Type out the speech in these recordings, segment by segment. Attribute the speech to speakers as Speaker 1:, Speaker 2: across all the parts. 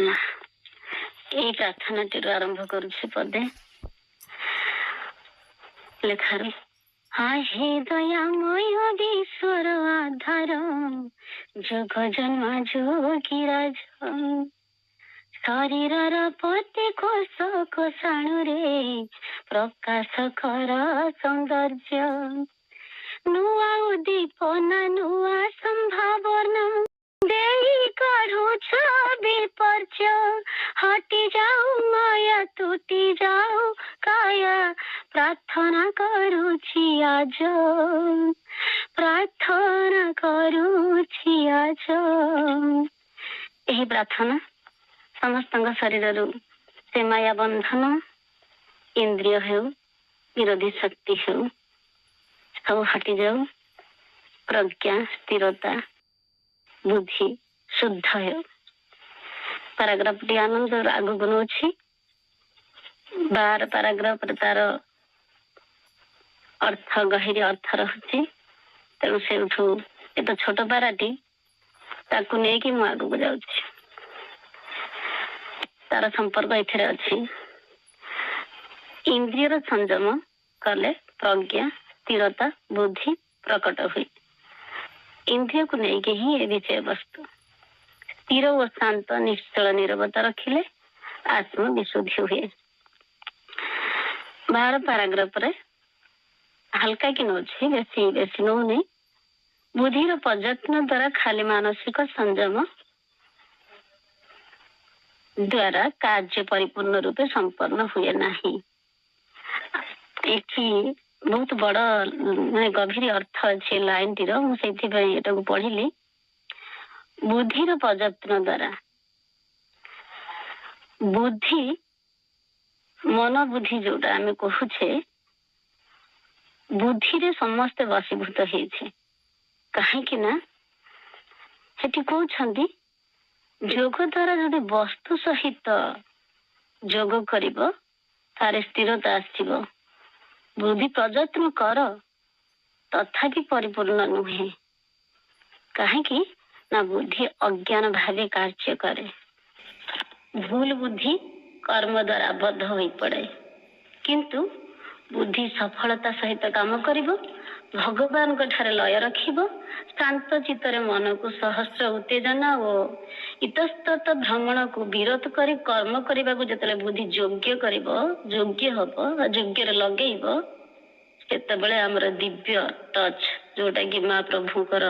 Speaker 1: ନା ଏଇ ପ୍ରାର୍ଥନାଟିରୁ ଆରମ୍ଭ କରୁଛି ପଦେ ଲେଖାରୁ। हे दयामय विश्वर आधार जग जन्मा जोगीराज शरीर प्रति कोश कोषाणुरे प्रकाश कर सौंदर्य नुआ उद्दीपना नुआ संभावना देई काढुछ विपर्य हटी जाऊ माया तुटी जाऊ काया प्रार्थना करुछि आज प्रार्थना करुछि आज। यही प्रार्थना समस्त शरीर से माया बंधन इंद्रिय हो विरोधी शक्ति हो सब हटि जाऊ प्रज्ञा स्थिरता बुद्धि शुद्ध हो। पैराग्राफ टी आनंद आगु नौ 12 पैराग्राफ तार अर्थ गहिरी अर्थ रही तेणु से ये तो छोट पाराटी ताकू नहीं मु आगू जाऊँ तार संपर्क एथे अच्छी इंद्रियर संयम कले प्रज्ञा स्थिरता बुद्धि प्रकट हुई। इंद्रिय को लेकिन ही ये विषय वस्तु स्थिर और शांत निश्चल निरवता रखिले आत्म विशुद्धि हुए। 12 पैराग्राफ रे हल्का कि नौछि बेसी बेसी नौने बुद्धिर प्रयत्न द्वारा खाली मानसिक संयम द्वारा कार्य परिपूर्ण रूपे संपन्न हुए नहीं। एठी बहुत बड़ माने गभीर अर्थ अच्छे लाइन टीर मुझे पढ़िली। बुद्धिर प्रयत्न द्वारा बुद्धि मन बुद्धि जोटा आम कहूचे बुद्धि रे समस्ते वशीभूत होइछे कहीं ना सेठी कहउछंती जोग द्वारा जदि वस्तु सहित जोग करिबो तारे स्थिरता आसीबो। बुद्धि प्रयत्न कर तथापि परिपूर्ण नुहे कहीं ना बुद्धि अज्ञान भावे कार्य करे। भूल बुद्धि कर्म द्वारा आबद्ध हो पड़े किंतु बुद्धि सफलता सहित काम करिबो भगवान को ठारे लय रखिबो शांत चित्तरे मन को सहस्र उत्तेजना और इतस्तत भ्रमण को विरोध करी कर्म करने को जतले बुद्धि योग्य करिबो योग्य हबो योग्य रे लगेइबो सेतबेले हमर दिव्य टच जोटा कि मां प्रभुकर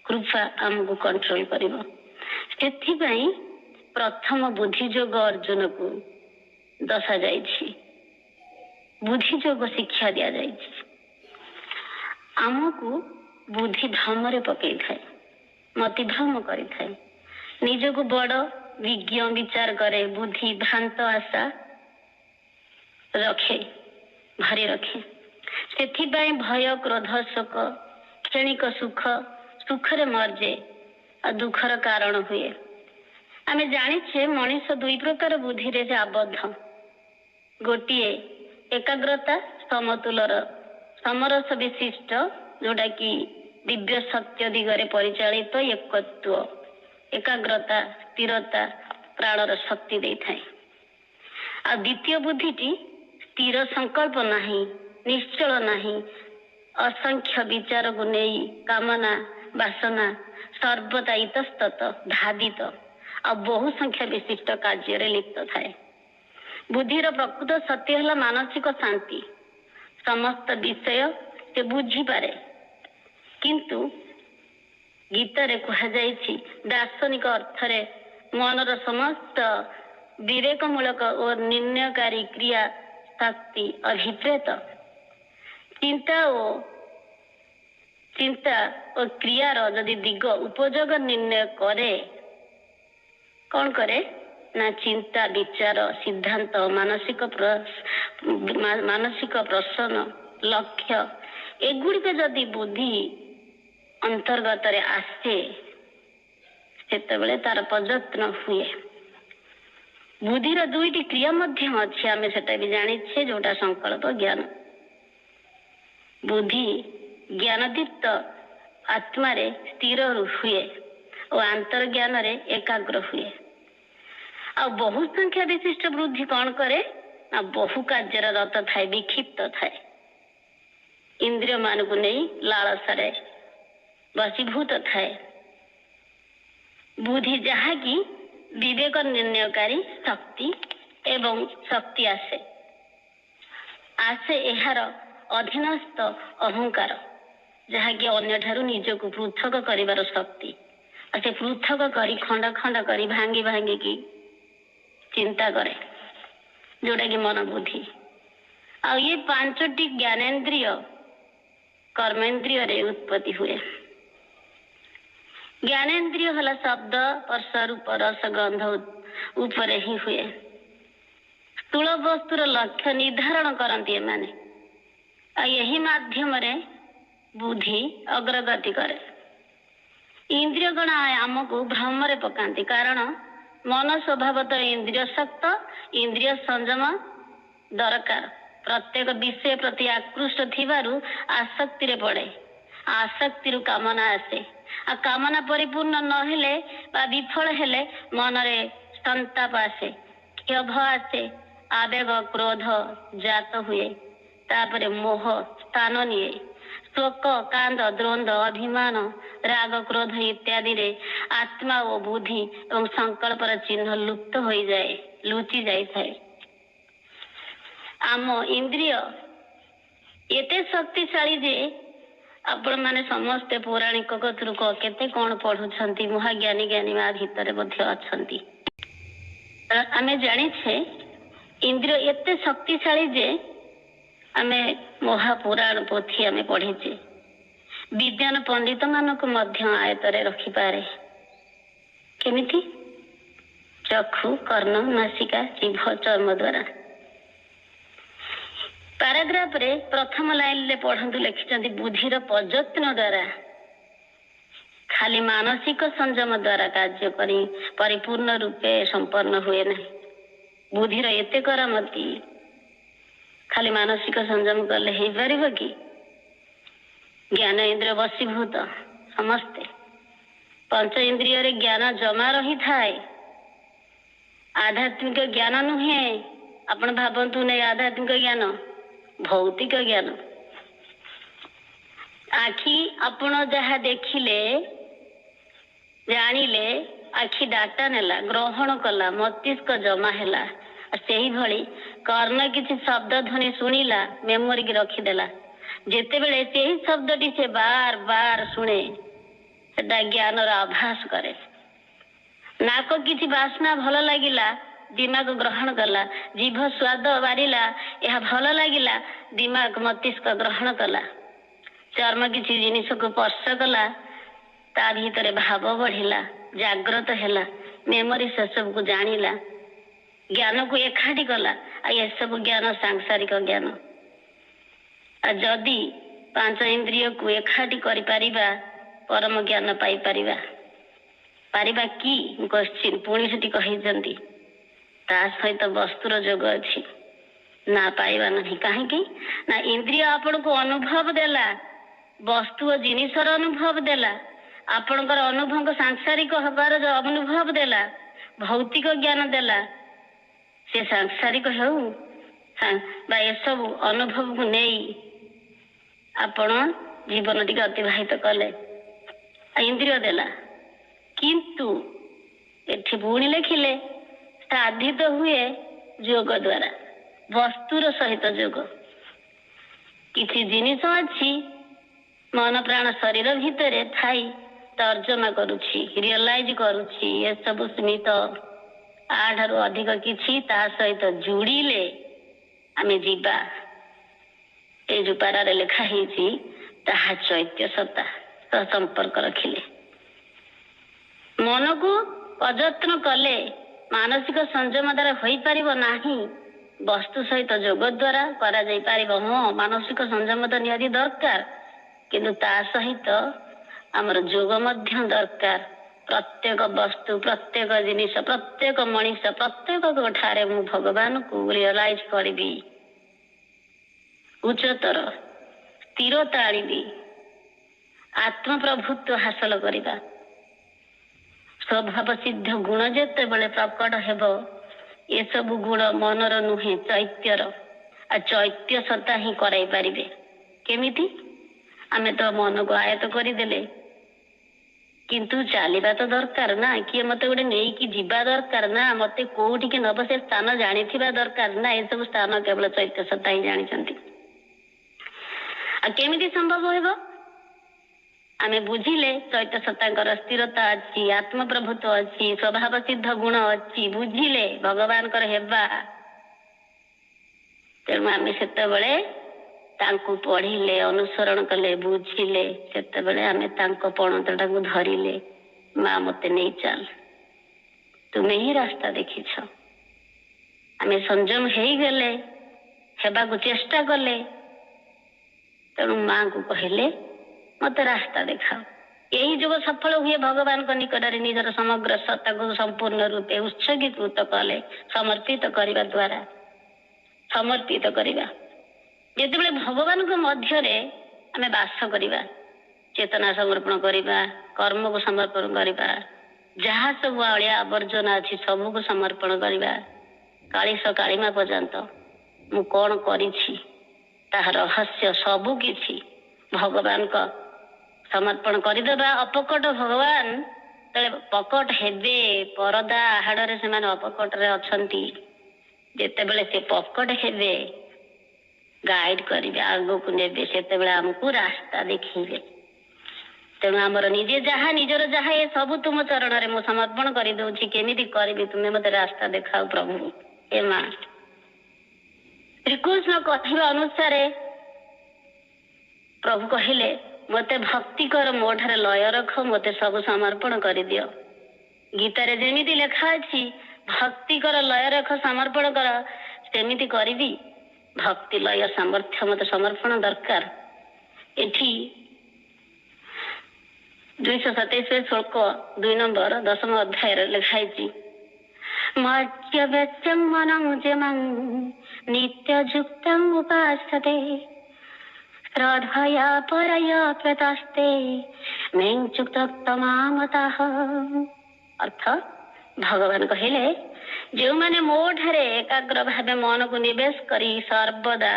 Speaker 1: कृपा हमको कंट्रोल करिबो। सेथि पई प्रथम बुद्धि योग अर्जुन को दशा जाइछि बुद्धि योग शिक्षा दिया जाइछि। आमको बुद्धि भ्रम रे पकई थाए मति भ्रम करि थाए निज को बड़ विज्ञ विचार करे बुद्धि भ्रांत आशा रखे भरी रखे सेथि पई भय क्रोध शोक क्षणिक सुख सुखरे मर्जे और दुखर कारण हुए। आमे जानिछे मनीष दुई प्रकार बुद्धि रे आबद्ध गोटिए एकाग्रता समतुलर समरस विशिष्ट जोटा कि दिव्य सत्य दिगरे परिचालित एकत्व एकाग्रता स्थिरता प्राणर शक्ति दे थाए। आ द्वितीय बुद्धिटी स्थिर संकल्प नहीं निश्चल नहीं असंख्य विचार को नहीं कामना वासना सर्वदा इतस्तत धावित आ बहु संख्या विशिष्ट कार्य रे लिप्त थाए। बुद्धिर प्रकृत सत्य है मानसिक शांति समस्त विषय से बुझी पारे किंतु गीतारे कहा जाइछि दार्शनिक अर्थरे मनर समस्त विवेकमूलक और निर्णयकारी क्रिया शक्ति अभिप्रेत चिंता और क्रियार जदि दिग उपयोग निर्णय करे कौन करे ना चिंता विचार सिद्धांत मानसिक प्रश्न लक्ष्य एगुड़िक जदि बुद्धि अंतर्गत रे आसे सेतबेले तार प्रयत्न हुए। बुद्धिर दुईटी क्रिया मध्यम अच्छे आमे सेटा भी जानिछे जोटा संकल्प ज्ञान। बुद्धि ज्ञानदीप्त आत्मा रे स्थिर हुए और अंतर्ज्ञान रे एकाग्र हुए। ଆଉ ବହୁ ସଂଖ୍ୟା ବିଶିଷ୍ଟ ବୁଦ୍ଧି କଣ କରେ ନା ବହୁ କାର୍ଯ୍ୟର ରତ ଥାଏ, ବିକ୍ଷିପ୍ତ ଥାଏ, ଇନ୍ଦ୍ରିୟ ମାନଙ୍କୁ ନେଇ ଲାଳସାରେ ବଶୀଭୂତ ଥାଏ। ବୁଦ୍ଧି ଯାହାକି ବିବେକ ନିର୍ଣ୍ଣୟକାରୀ ଶକ୍ତି ଏବଂ ଶକ୍ତି ଆସେ ଏହାର ଅଧୀନସ୍ଥ ଅହଙ୍କାର, ଯାହାକି ଅନ୍ୟଠାରୁ ନିଜକୁ ପୃଥକ କରିବାର ଶକ୍ତି। ଆଉ ସେ ପୃଥକ କରି ଖଣ୍ଡ ଖଣ୍ଡ କରି ଭାଙ୍ଗି ଭାଙ୍ଗିକି ଚିନ୍ତା କରେ, ଯୋଉଟା କି ମନ ବୁଦ୍ଧି। ଆଉ ଇଏ 5ଟି ଜ୍ଞାନେନ୍ଦ୍ରିୟ କର୍ମେନ୍ଦ୍ରିୟରେ ଉତ୍ପତ୍ତି ହୁଏ। ଜ୍ଞାନେନ୍ଦ୍ରିୟ ହେଲା ଶବ୍ଦ, ସ୍ପର୍ଶ, ରୂପ, ରସ, ଗନ୍ଧ ଉପରେ ହିଁ ହୁଏ। ସ୍ଥୂଳ ବସ୍ତୁର ଲକ୍ଷ୍ୟ ନିର୍ଦ୍ଧାରଣ କରନ୍ତି ଏମାନେ। ଆଉ ଏହି ମାଧ୍ୟମରେ ବୁଦ୍ଧି ଅଗ୍ରଗତି କରେ। ଇନ୍ଦ୍ରିୟ ଗଣ ଆମକୁ ଭ୍ରମରେ ପକାନ୍ତି, କାରଣ ମନ ସ୍ୱଭାବତଃ ଇନ୍ଦ୍ରିୟ ଶକ୍ତ, ଇନ୍ଦ୍ରିୟ ସଂଯମ ଦରକାର। ପ୍ରତ୍ୟେକ ବିଷୟ ପ୍ରତି ଆକୃଷ୍ଟ ଥିବାରୁ ଆସକ୍ତିରେ ପଡେ। ଆସକ୍ତିରୁ କାମନା ଆସେ। ଆଉ କାମନା ପରିପୂର୍ଣ୍ଣ ନହେଲେ ବା ବିଫଳ ହେଲେ ମନରେ ସନ୍ତାପ ଆସେ, କ୍ଷୋଭ ଆସେ, ଆବେଗ କ୍ରୋଧ ଜାତ ହୁଏ। ତାପରେ ମୋହ ସ୍ଥାନ ନିଏ। ଶୋକ, କାନ୍ଦ, ଦ୍ୱନ୍ଦ, ଅଭିମାନ, ରାଗ, କ୍ରୋଧ ଇତ୍ୟାଦିରେ ଆତ୍ମା ଓ ବୁଦ୍ଧି ଏବଂ ସଂକଳ୍ପର ଚିହ୍ନ ଲୁପ୍ତ ହୋଇଯାଏ, ଲୁଚି ଯାଇଥାଏ। ଆମ ଇନ୍ଦ୍ରିୟ ଏତେ ଶକ୍ତିଶାଳୀ ଯେ ଆପଣ ମାନେ ସମସ୍ତେ ପୌରାଣିକ କତରୁ କେତେ କଣ ପଢୁଛନ୍ତି, ମହାଜ୍ଞାନୀ ଜ୍ଞାନୀ ମା ଭିତରେ ମଧ୍ୟ ଅଛନ୍ତି। ଆମେ ଜାଣିଛେ ଇନ୍ଦ୍ରିୟ ଏତେ ଶକ୍ତିଶାଳୀ ଯେ ଆମେ ମହାପୁରାଣ ପୋଥି ଆମେ ପଢିଛେ, ବିଜ୍ଞାନ ପଣ୍ଡିତ ମାନଙ୍କୁ ମଧ୍ୟ ଆୟତରେ ରଖିପାରେ। କେମିତି? ଚକ୍ଷୁ, କର୍ଣ୍ଣ, ନାସିକା, ଜିଭ, ଚର୍ମ ଦ୍ୱାରା। ପାରାଗ୍ରାଫରେ ପ୍ରଥମ ଲାଇନରେ ପଢନ୍ତୁ, ଲେଖିଛନ୍ତି ବୁଦ୍ଧିର ପ୍ରଯତ୍ନ ଦ୍ୱାରା ଖାଲି ମାନସିକ ସଂଯମ ଦ୍ୱାରା କାର୍ଯ୍ୟ କରି ପରିପୂର୍ଣ୍ଣ ରୂପେ ସମ୍ପନ୍ନ ହୁଏ ନାହିଁ। ବୁଦ୍ଧିର ଏତେ କରାମତି, ଖାଲି ମାନସିକ ସଂଯମ କଲେ ହେଇପାରିବ କି? ଜ୍ଞାନ ଇନ୍ଦ୍ରିୟ ବଶୀଭୂତ ସମସ୍ତେ। ପଞ୍ଚ ଇନ୍ଦ୍ରିୟରେ ଜ୍ଞାନ ଜମା ରହିଥାଏ। ଆଧ୍ୟାତ୍ମିକ ଜ୍ଞାନ ନୁହେଁ। ଆପଣ ଭାବନ୍ତୁ ନାହିଁ ଆଧ୍ୟାତ୍ମିକ ଜ୍ଞାନ, ଭୌତିକ ଜ୍ଞାନ। ଆଖି ଆପଣ ଯାହା ଦେଖିଲେ, ଜାଣିଲେ, ଆଖି ଡାଟା ନେଲା, ଗ୍ରହଣ କଲା, ମସ୍ତିଷ୍କ ଜମା ହେଲା। ସେଇଭଳି କର୍ଣ୍ଣ କିଛି ଶବ୍ଦ ଧ୍ୱନି ଶୁଣିଲା, ମେମୋରିକି ରଖିଦେଲା। ଯେତେବେଳେ ସେହି ଶବ୍ଦଟି ସେ ବାର ବାର ଶୁଣେ, ସେଟା ଜ୍ଞାନର ଆଭାସ କରେ। ନାକ କିଛି ବାସ୍ନା ଭଲ ଲାଗିଲା, ଦିମାଗ ଗ୍ରହଣ କଲା। ଜିଭ ସ୍ୱାଦ ବାରିଲା, ଏହା ଭଲ ଲାଗିଲା, ଦିମାଗ ମସ୍ତିଷ୍କ ଗ୍ରହଣ କଲା। ଚର୍ମ କିଛି ଜିନିଷକୁ ସ୍ପର୍ଶ କଲା, ତା ଭିତରେ ଭାବ ବଢିଲା, ଜାଗ୍ରତ ହେଲା, ମେମୋରି ସେସବୁକୁ ଜାଣିଲା, ଜ୍ଞାନକୁ ଏକାଠି କଲା। ଆଉ ଏସବୁ ଜ୍ଞାନ ସାଂସାରିକ ଜ୍ଞାନ। ଆଉ ଯଦି 5 ଇନ୍ଦ୍ରିୟକୁ ଏକାଠି କରିପାରିବା, ପରମ ଜ୍ଞାନ ପାଇପାରିବା। ପାରିବା କି? କ୍ୱେଶ୍ଚିନ୍ ପୁଣି ସେଠି କହିଛନ୍ତି। ତା ସହିତ ବସ୍ତୁର ଯୋଗ ଅଛି। ନା ପାଇବା ନାହିଁ। କାହିଁକି ନା ଇନ୍ଦ୍ରିୟ ଆପଣଙ୍କୁ ଅନୁଭବ ଦେଲା, ବସ୍ତୁ ଓ ଜିନିଷର ଅନୁଭବ ଦେଲା, ଆପଣଙ୍କର ଅନୁଭବ ସାଂସାରିକ ହବାର ଯୋଉ ଅନୁଭବ ଦେଲା, ଭୌତିକ ଜ୍ଞାନ ଦେଲା। ସେ ସାଂସାରିକ ହେଉ ବା ଏସବୁ ଅନୁଭବକୁ ନେଇ ଆପଣ ଜୀବନ ଟିକେ ଅତିବାହିତ କଲେ, ଇନ୍ଦ୍ରିୟ ଦେଲା। କିନ୍ତୁ ଏଠି ପୁଣି ଲେଖିଲେ ସାଧିତ ହୁଏ ଯୋଗ ଦ୍ୱାରା, ବସ୍ତୁର ସହିତ ଯୋଗ। କିଛି ଜିନିଷ ଅଛି ମନ ପ୍ରାଣ ଶରୀର ଭିତରେ ଥାଇ ତର୍ଜମା କରୁଛି, ରିଅଲାଇଜ କରୁଛି, ଏସବୁ ସ୍ମିତ, ଆଠାରୁ ଅଧିକ କିଛି ତା ସହିତ ଯୋଡ଼ିଲେ ଆମେ ଯିବା। ଏ ଯୋଉ ପାରାରେ ଲେଖା ହେଇଛି ତାହା ଚୈତ୍ୟ ସତ୍ତା ସହ ସମ୍ପର୍କ ରଖିଲେ। ମନକୁ ଅଯତ୍ନ କଲେ ମାନସିକ ସଂଯମ ଦ୍ୱାରା ହୋଇପାରିବ ନାହିଁ, ବସ୍ତୁ ସହିତ ଯୋଗ ଦ୍ୱାରା କରାଯାଇପାରିବ। ହଁ, ମାନସିକ ସଂଯମ ତ ନିହାତି ଦରକାର, କିନ୍ତୁ ତା ସହିତ ଆମର ଯୋଗ ମଧ୍ୟ ଦରକାର। ପ୍ରତ୍ୟେକ ବସ୍ତୁ, ପ୍ରତ୍ୟେକ ଜିନିଷ, ପ୍ରତ୍ୟେକ ମଣିଷ, ପ୍ରତ୍ୟେକ ଠାରେ ମୁଁ ଭଗବାନଙ୍କୁ ରିଅଲାଇଜ କରିବି, ଉଚ୍ଚତର ସ୍ଥିରତା ଆଣିବି, ଆତ୍ମପ୍ରଭୁତ୍ୱ ହାସଲ କରିବା। स्वभाव सिद्ध गुण जेतेबेले प्रकट हेब ये सब गुण मनर नुहे चैत्यर आ चैत्य सत्ता ही कराई पारिबे केमिति आमे तो मन को आयत करदेले किंतु चलवा तो दरकार ना किए मत गोटे नहीं जीवा दरकार ना मत कौटी के नब से स्थान जानी दरकार ना ये सब स्थान केवल चैत्य सत्ता ही जानी केमिति संभव हो आमे बुझिले चैत्य सत्ता स्थिरता अच्छी आत्म प्रभुत्व अच्छी स्वभाव सिद्ध गुण अच्छी बुझिले भगवान हेबा तेणु आमे सेतेबेले तांको पढ़िले अनुसरण कले बुझिले सेतेबेले आमे तांको पणतटा को धरिले माँ मते नहीं चल तुम्हें ही रास्ता देखिछ आमे संयम हो गले हेबा को चेष्टा कले तेणु माँ को कहले मत रास्ता देखाओ यही जो सफल हुए भगवान को निकट निजर समग्र सत्ता को संपूर्ण रूपे उत्सर्गीकृत कले समर्पित करने द्वारा समर्पित करवा जिते भगवान को मध्य आमे बास करवा चेतना समर्पण करवा कर्म को समर्पण करवा जहाँ सब अलिया आवर्जना अच्छी सबू को समर्पण करवा कालीस कालीमा पर्यंत मु कौन करी रहस्य सबू किछि भगवान का समर्पण करदेबा अपकट भगवान तले पकट हेबे परदा आहाड़े से अपकट रे अछंती जेतेबेले से पकट हेबे गाइड करिवे आगो को नेबे सेतेबेले हमकु रास्ता देखिले तेणु आमर निजे जहा निजर जहा ये सब तुम चरण रे मु समर्पण करि दउछि केमिति करबी तुमे मते रास्ता देखाओ प्रभु हे मां श्री कृष्ण कहवा अनुसार प्रभु कहले मते भक्ति कर मो ठारे लय रख मते सब समर्पण कर दियो गीतारे जेमिति लेखा अछि भक्ति कर लय रख समर्पण कर सेमिति करिवि भक्ति लय सामर्थ्य मते समर्पण दरकार एठी 227 श्लोक 2 नंबर 10 अध्याय लिखाइछि मज्य व्यत्यं मनं जमं नित्ययुक्तं उपासते श्रद्धया परया प्रतास्ते मेंचुक्तमामतः अर्थ भगवान कहले जो माने मो ठारे एकाग्र भावे मन को निवेश करी सर्वदा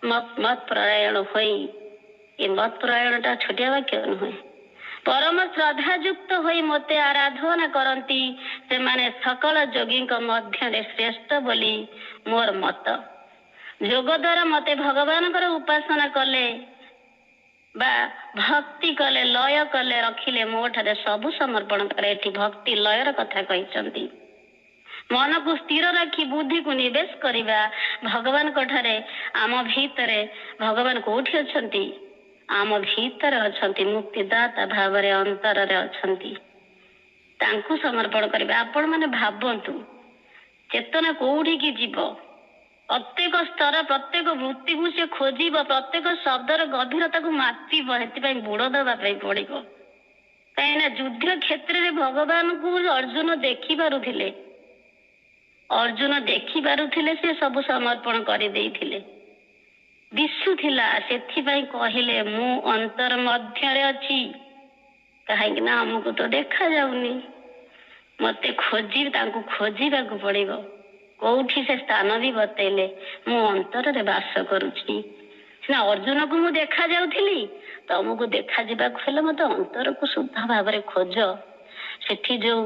Speaker 1: मत प्रयाण होई ये मत प्रयाणटा छोटिया वाक्य नुहे परम श्रद्धा युक्त होई मते आराधना करंती से माने सकल योगी मध्य श्रेष्ठ बोली मोर मत जोग द्वारा मते भगवान उपासना कले बा भक्ति कले लय कले रखिले मो ठारे सबु समर्पण करे एठी भक्ति लयर कथा कहिसंती मन को स्थिर रखी बुद्धि को निवेश करिबा भगवान ठारे आम भीतरे भगवान कोठी अछंती आम भीतर अछंती मुक्तिदाता भाव रे अंतर रे अछंती तांकु समर्पण करिबा आपण माने भाबंतु चेतना कोठी की जीव प्रत्येक स्तर प्रत्येक वृत्ति को से खोजिब प्रत्येक शब्दर गभीरता को मापिब हेतिपाई बुड़ दबा पड़ो कहीं युद्ध क्षेत्र में भगवान को अर्जुन देखि पारुथिले अर्जुन देखि पारुथिले से सब समर्पण कर देइथिले दिशुथिला सेथिपाई कहिले मु अंतर मध्य रे अछि कहीं ना हमको तो देखा जाउनी मते खोजी तांको खोजिबा को पड़िबो कौठी से स्थान भी बतैले मु अंतर रे वास करुछि सिना अर्जुन को मु देखा जाउथिली तुमको देखा जाबाक हेले मते अंतर को शुद्ध भाव रे खोज सेठी जो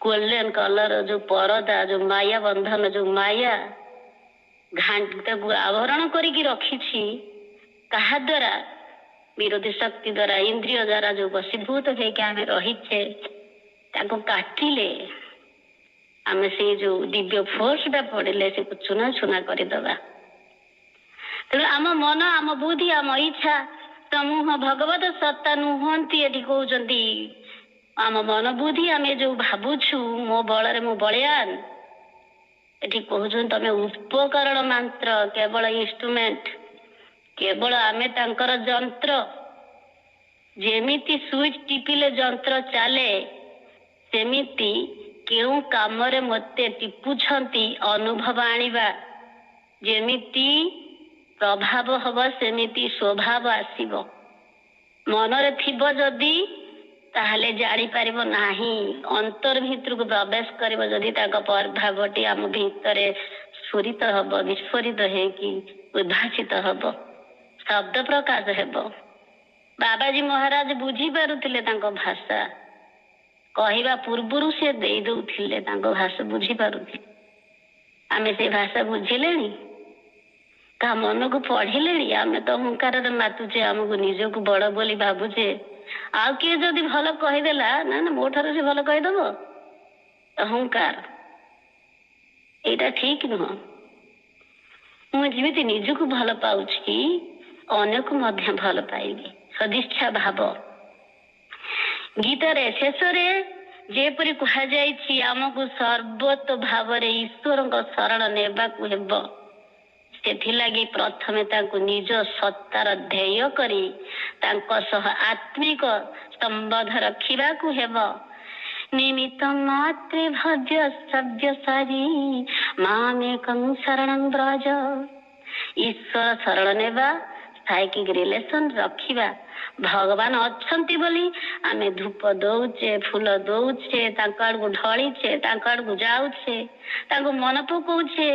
Speaker 1: गोल्डन कलर जो परदा जो माया बंधन जो माया घांटा को आवरण करिकी रखिछि कहा द्वारा विरोधी शक्ति द्वारा इंद्रिय द्वारा जो वशीभूत होके आमे रहिछे ताको काटिले आमे से जो दिव्य फोर्स टा पड़े से चुना चुना करदे तेणु आम मन आम बुद्धि आम इच्छा समूह भगवत सत्ता नुहंती ये कहते आम मन बुद्धि आम जो भावुछु मो बल मु बलियान ये कहते तमें उपकरण मात्र केवल इंस्ट्रूमेंट केवल आमे तांकर जंत्र जेमिति स्विच टिपिले जंत्र चले सेमिति केउ काम रे मते टिपुछंती अनुभव आनिबा जेमिति प्रभाव हब सेमिति स्वभाव आसीबो मन रे थिबो जदी ତାହେଲେ ଜାଣିପାରିବ ନାହିଁ। ଅନ୍ତର ଭିତରକୁ ପ୍ରବେଶ କରିବ ଯଦି ତାଙ୍କ ପ୍ରଭାବଟି ଆମ ଭିତରେ ସ୍ଫୁରିତ ହବ, ବିସ୍ଫୋରିତ ହେଇକି ଉଦ୍ଭାସିତ ହବ, ଶବ୍ଦ ପ୍ରକାଶ ହେବ। ବାବାଜୀ ମହାରାଜ ବୁଝିପାରୁଥିଲେ ତାଙ୍କ ଭାଷା, କହିବା ପୂର୍ବରୁ ସେ ଦେଇ ଦଉଥିଲେ ତାଙ୍କ ଭାଷା ବୁଝିପାରୁଥିଲେ। ଆମେ ସେ ଭାଷା ବୁଝିଲେଣି, କାହା ମନକୁ ପଢିଲେଣି? ଆମେ ତ ଅହଙ୍କାରରେ ମାତୁଛେ, ଆମକୁ ନିଜକୁ ବଡ ବୋଲି ଭାବୁଛେ। ଆଉ କିଏ ଯଦି ଭଲ କହିଦେଲା, ନା ନା ମୋ ଠାରୁ ସେ ଭଲ କହିଦବ, ଅହଙ୍କାର। ଏଇଟା ଠିକ ନୁହଁ। ମୁଁ ଯେମିତି ନିଜକୁ ଭଲ ପାଉଛି ଅନ୍ୟକୁ ମଧ୍ୟ ଭଲ ପାଇବି, ସଦିଚ୍ଛା ଭାବ। ଗୀତାରେ ଶେଷରେ ଯେପରି କୁହାଯାଇଛି ଆମକୁ ସର୍ବତ ଭାବରେ ଈଶ୍ୱରଙ୍କ ଶରଣ ନେବାକୁ ହେବ। ସେଥିଲାଗି ପ୍ରଥମେ ତାଙ୍କୁ ନିଜ ସତ୍ତାର ଧ୍ୟେୟ କରି ତାଙ୍କ ସହ ଆତ୍ମିକ ସମ୍ବନ୍ଧ ରଖିବାକୁ ହେବ। ନିମିତ୍ତ ମାତ୍ରେ ଭଜ୍ୟ ସବ୍ୟ ସାରି ମାମେକଂ ଶରଣଂ ବ୍ରଜ। ଈଶ୍ୱର ଶରଣ ନେବା, ସାଇକିକ ରିଲେସନ ରଖିବା। ଭଗବାନ ଅଛନ୍ତି ବୋଲି ଆମେ ଧୂପ ଦଉଛେ, ଫୁଲ ଦଉଛେ, ତାଙ୍କ ଆଡକୁ ଢଳିଛେ, ତାଙ୍କ ଆଡକୁ ଯାଉଛେ, ତାଙ୍କୁ ମନେ ପକଉଛେ।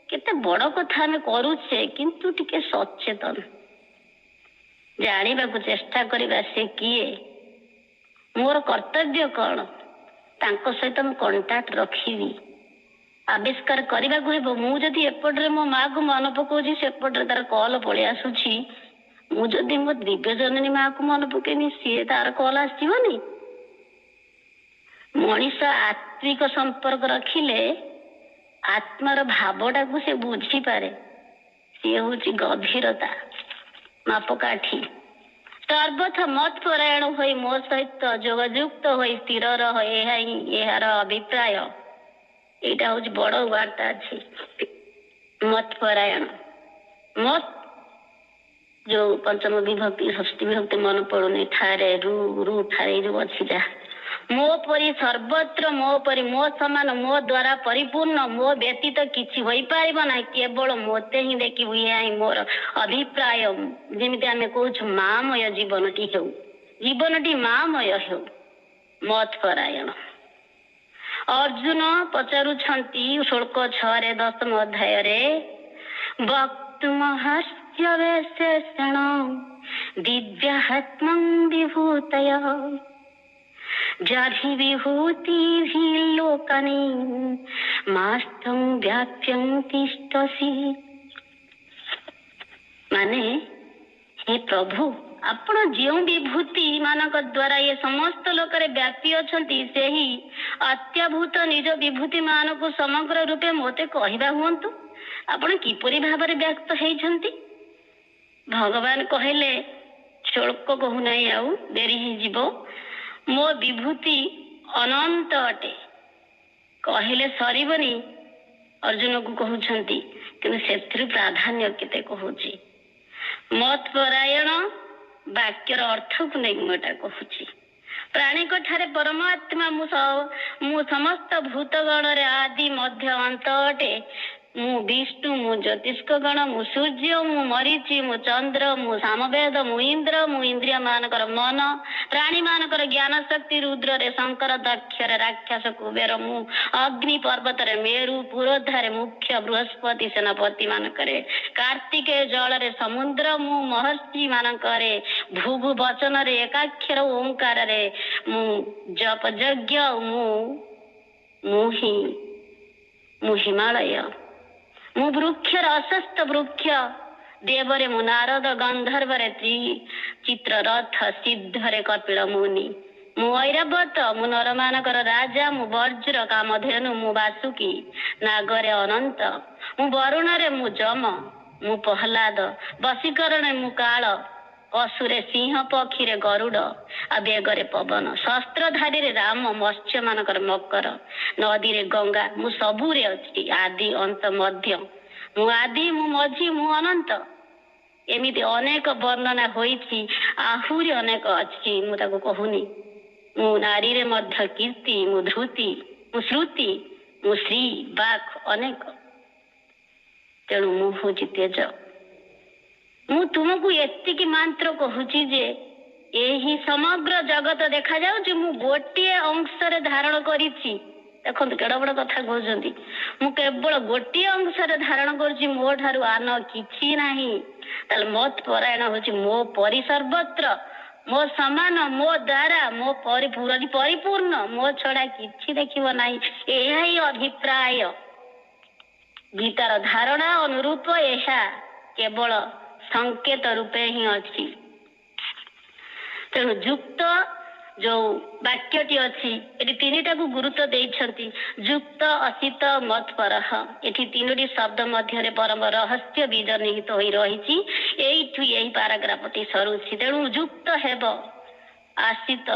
Speaker 1: କେତେ ବଡ କଥା ଆମେ କରୁଛେ, କିନ୍ତୁ ଟିକେ ସଚେତନ ଜାଣିବାକୁ ଚେଷ୍ଟା କରିବା ସେ କିଏ, ମୋର କର୍ତ୍ତବ୍ୟ କଣ, ତାଙ୍କ ସହିତ ମୁଁ କଣ୍ଟାକ୍ଟ ରଖିବି, ଆବିଷ୍କାର କରିବାକୁ ହେବ। ମୁଁ ଯଦି ଏପଟରେ ମୋ ମାକୁ ମନେ ପକଉଛି, ସେପଟରେ ତାର କଲ ପଳେଇ ଆସୁଛି। ମୁଁ ଯଦି ମୋ ଦିବ୍ୟ ଜନନୀ ମାକୁ ମନେ ପକେଇନି, ସିଏ ତାର କଲ ଆସିବନି। ମଣିଷ ଆତ୍ମିକ ସମ୍ପର୍କ ରଖିଲେ ଆତ୍ମାର ଭାବଟାକୁ ସେ ବୁଝିପାରେ। ସିଏ ହଉଛି ଗଭୀରତା ମାପକାଠି। ସର୍ବଥା ମତ ପରାୟଣ ହୋଇ ମୋ ସହିତ ଯୋଗଯୁକ୍ତ ହୋଇ ସ୍ଥିର ରହ, ଏହା ହିଁ ଏହାର ଅଭିପ୍ରାୟ। ଏଇଟା ହଉଛି ବଡ ବାର୍ତ୍ତା ଅଛି। ମତ ପରାୟଣ, ମତ ଯୋଉ ପଞ୍ଚମ ବିଭକ୍ତି ଷଷ୍ଠୀ ବିଭକ୍ତି ମନେ ପଡୁନି, ଠାରେ ରୁ ଠାରେ ଯୋଉ ଅଛି ଯାହା। ମୋ ପରି ସର୍ବତ୍ର, ମୋ ପରି, ମୋ ସମାନ, ମୋ ଦ୍ଵାରା ପରିପୂର୍ଣ୍ଣ, ମୋ ବ୍ୟତୀତ କିଛି ହୋଇପାରିବ ନାହିଁ। କେବଳ ମୋତେ ହିଁ ଦେଖିବୁ, ଏହା ହିଁ ମୋର ଅଭିପ୍ରାୟ। ଯେମିତି ଆମେ କହୁଛୁ ମାମୟ ଜୀବନଟି ହେଉ, ଜୀବନଟି ମାମୟ ହେଉ। ମତ ପରାୟଣ। ଅର୍ଜୁନ ପଚାରୁଛନ୍ତି ଶ୍ଲୋକ 6ରେ 10ମ ଅଧ୍ୟାୟରେ, ବକ୍ତୁମହସ୍ୟ ବିଶେଷଣ ଦିବ୍ୟାତ୍ମଂ ବିଭୂତୟ ଯାଧି ବିଭୂତିଭିର୍ଲୋକାନି ମାସ୍ତଂ ବ୍ୟାପ୍ୟଂ ତିଷ୍ଠସି। ମାନେ, ହେ ପ୍ରଭୁ, ଆପଣ ଯେଉଁ ବିଭୂତି ମାନଙ୍କ ଦ୍ଵାରା ଏ ସମସ୍ତ ଲୋକରେ ବ୍ୟାପୀ ଅଛନ୍ତି, ସେହି ଅତ୍ୟଭୂତ ନିଜ ବିଭୂତି ମାନଙ୍କୁ ସମଗ୍ର ରୂପେ ମୋତେ କହିବା ହୁଅନ୍ତୁ, ଆପଣ କିପରି ଭାବରେ ବ୍ୟକ୍ତ ହେଇଛନ୍ତି। ଭଗବାନ କହିଲେ, ଶ୍ଲୋକ କହୁନାହିଁ, ଆଉ ଡେରି ହେଇଯିବ। ମୋ ବିଭୂତି ଅନନ୍ତ ଅଟେ, କହିଲେ ସରିବନି। ଅର୍ଜୁନକୁ କହୁଛନ୍ତି, କିନ୍ତୁ ସେଥିରୁ ପ୍ରାଧାନ୍ୟ କେତେ କହୁଛି। ମତ ପରାୟଣ ବାକ୍ୟର ଅର୍ଥକୁ ନେଇ ମୁଁ ଏଟା କହୁଛି। ପ୍ରାଣୀଙ୍କ ଠାରେ ପରମାତ୍ମା ମୁଁ ସମସ୍ତ ଭୂତଗଣରେ ଆଦି ମଧ୍ୟ ଅନ୍ତ ଅଟେ। ମୁଁ ବିଷ୍ଣୁ, ମୁଁ ଜ୍ୟୋତିଷ୍କ ଗଣ, ମୁଁ ସୂର୍ଯ୍ୟ, ମୁଁ ମରିଚି, ମୁଁ ଚନ୍ଦ୍ର, ମୁଁ ସାମବେଦ, ମୁଁ ଇନ୍ଦ୍ର, ମୁଁ ଇନ୍ଦ୍ରିୟ ମାନଙ୍କର ମନ, ପ୍ରାଣୀ ମାନଙ୍କର ଜ୍ଞାନ ଶକ୍ତି, ରୁଦ୍ରରେ ଶଙ୍କର, ଦକ୍ଷରେ ରାକ୍ଷସ କୁବେର, ମୁଁ ଅଗ୍ନି, ପର୍ବତରେ ମେରୁ, ପୁରୋଧାରେ ମୁଖ୍ୟ ବୃହସ୍ପତି, ସେନାପତି ମାନଙ୍କରେ କାର୍ତ୍ତିକେୟ, ଜଳରେ ସମୁଦ୍ର, ମୁଁ ମହର୍ଷି ମାନଙ୍କରେ ଭୃଗୁ, ବଚନରେ ଏକାକ୍ଷର, ଓଙ୍କାରରେ ମୁଁ ଜପ ଯଜ୍ଞ, ମୁଁ ହିମାଳୟ, ମୁଁ ବୃକ୍ଷର ଅଶସ୍ତ ବୃକ୍ଷ, ଦେବରେ ମୁଁ ନାରଦ, ଗନ୍ଧର୍ବରେ ଚିତ୍ରରଥ, ସିଦ୍ଧରେ କପିଳ ମୁନି, ମୁଁ ଐରାବତ, ମୁଁ ନରମାନଙ୍କର ରାଜା, ମୁଁ ବଜ୍ର, କାମଧେନୁ, ମୁଁ ବାସୁକି, ନାଗରେ ଅନନ୍ତ, ମୁଁ ବରୁଣରେ ମୁଁ ଯମ, ମୁଁ ପ୍ରହ୍ଲାଦ, ବଶୀକରଣରେ ମୁଁ କାଳ, ପଶୁରେ ସିଂହ, ପକ୍ଷୀରେ ଗରୁଡ, ଆଉ ବେଗରେ ପବନ, ଶସ୍ତ୍ରଧାରୀରେ ରାମ, ମତ୍ସ୍ୟ ମାନଙ୍କର ମକର, ନଦୀରେ ଗଙ୍ଗା, ମୁଁ ସବୁରେ ଅଛି, ଆଦି ଅନ୍ତ ମଧ୍ୟ। ମୁଁ ଆଦି, ମୁଁ ମଝି, ମୁଁ ଅନନ୍ତ। ଏମିତି ଅନେକ ବର୍ଣ୍ଣନା ହୋଇଛି, ଆହୁରି ଅନେକ ଅଛି, ମୁଁ ତାକୁ କହୁନି। ମୁଁ ନାରୀରେ ମଧ୍ୟ କୀର୍ତ୍ତି, ମୁଁ ଧୃତି, ମୁଁ ଶ୍ରୁତି, ମୁଁ ଶ୍ରୀ, ବାକ୍, ଅନେକ। ତେଣୁ ମୁଁ ହଉଛି ତେଜ। ମୁଁ ତୁମକୁ ଏତିକି ମାତ୍ର କହୁଛି ଯେ ଏହି ସମଗ୍ର ଜଗତ ଦେଖାଯାଉଛି ମୁଁ ଗୋଟିଏ ଅଂଶରେ ଧାରଣ କରିଛି। ଦେଖନ୍ତୁ କେଡ ବଡ କଥା କହୁଛନ୍ତି, ମୁଁ କେବଳ ଗୋଟିଏ ଅଂଶରେ ଧାରଣ କରୁଛି, ମୋ ଠାରୁ ଆନ କିଛି ନାହିଁ। ତାହେଲେ ମତ ପରାୟଣ ହଉଛି ମୋ ପରି ସର୍ବତ୍ର, ମୋ ସମାନ, ମୋ ଦ୍ଵାରା, ମୋ ପରିପୂର୍ଣ୍ଣ, ମୋ ଛଡା କିଛି ଦେଖିବ ନାହିଁ। ଏହା ହିଁ ଅଭିପ୍ରାୟ। ଗୀତାର ଧାରଣା ଅନୁରୂପ ଏହା କେବଳ ସଂକେତ ରୂପେ ହିଁ ଅଛି। ତେଣୁ ଯୁକ୍ତ ଯୋଉ ବାକ୍ୟଟି ଅଛି ଏଠି ତିନିଟାକୁ ଗୁରୁତ୍ୱ ଦେଇଛନ୍ତି। ଯୁକ୍ତ, ଅସିତ, ମତ୍ପରଃ। ଏଠି ତିନୋଟି ଶବ୍ଦ ମଧ୍ୟରେ ପରମ ରହସ୍ୟ ବୀଜ ନିହିତ ହୋଇ ରହିଛି। ଏଇଠୁ ଏହି ପାରାଗ୍ରାଫଟି ସରୁଛି। ତେଣୁ ଯୁକ୍ତ ହେବ, ଆସିତ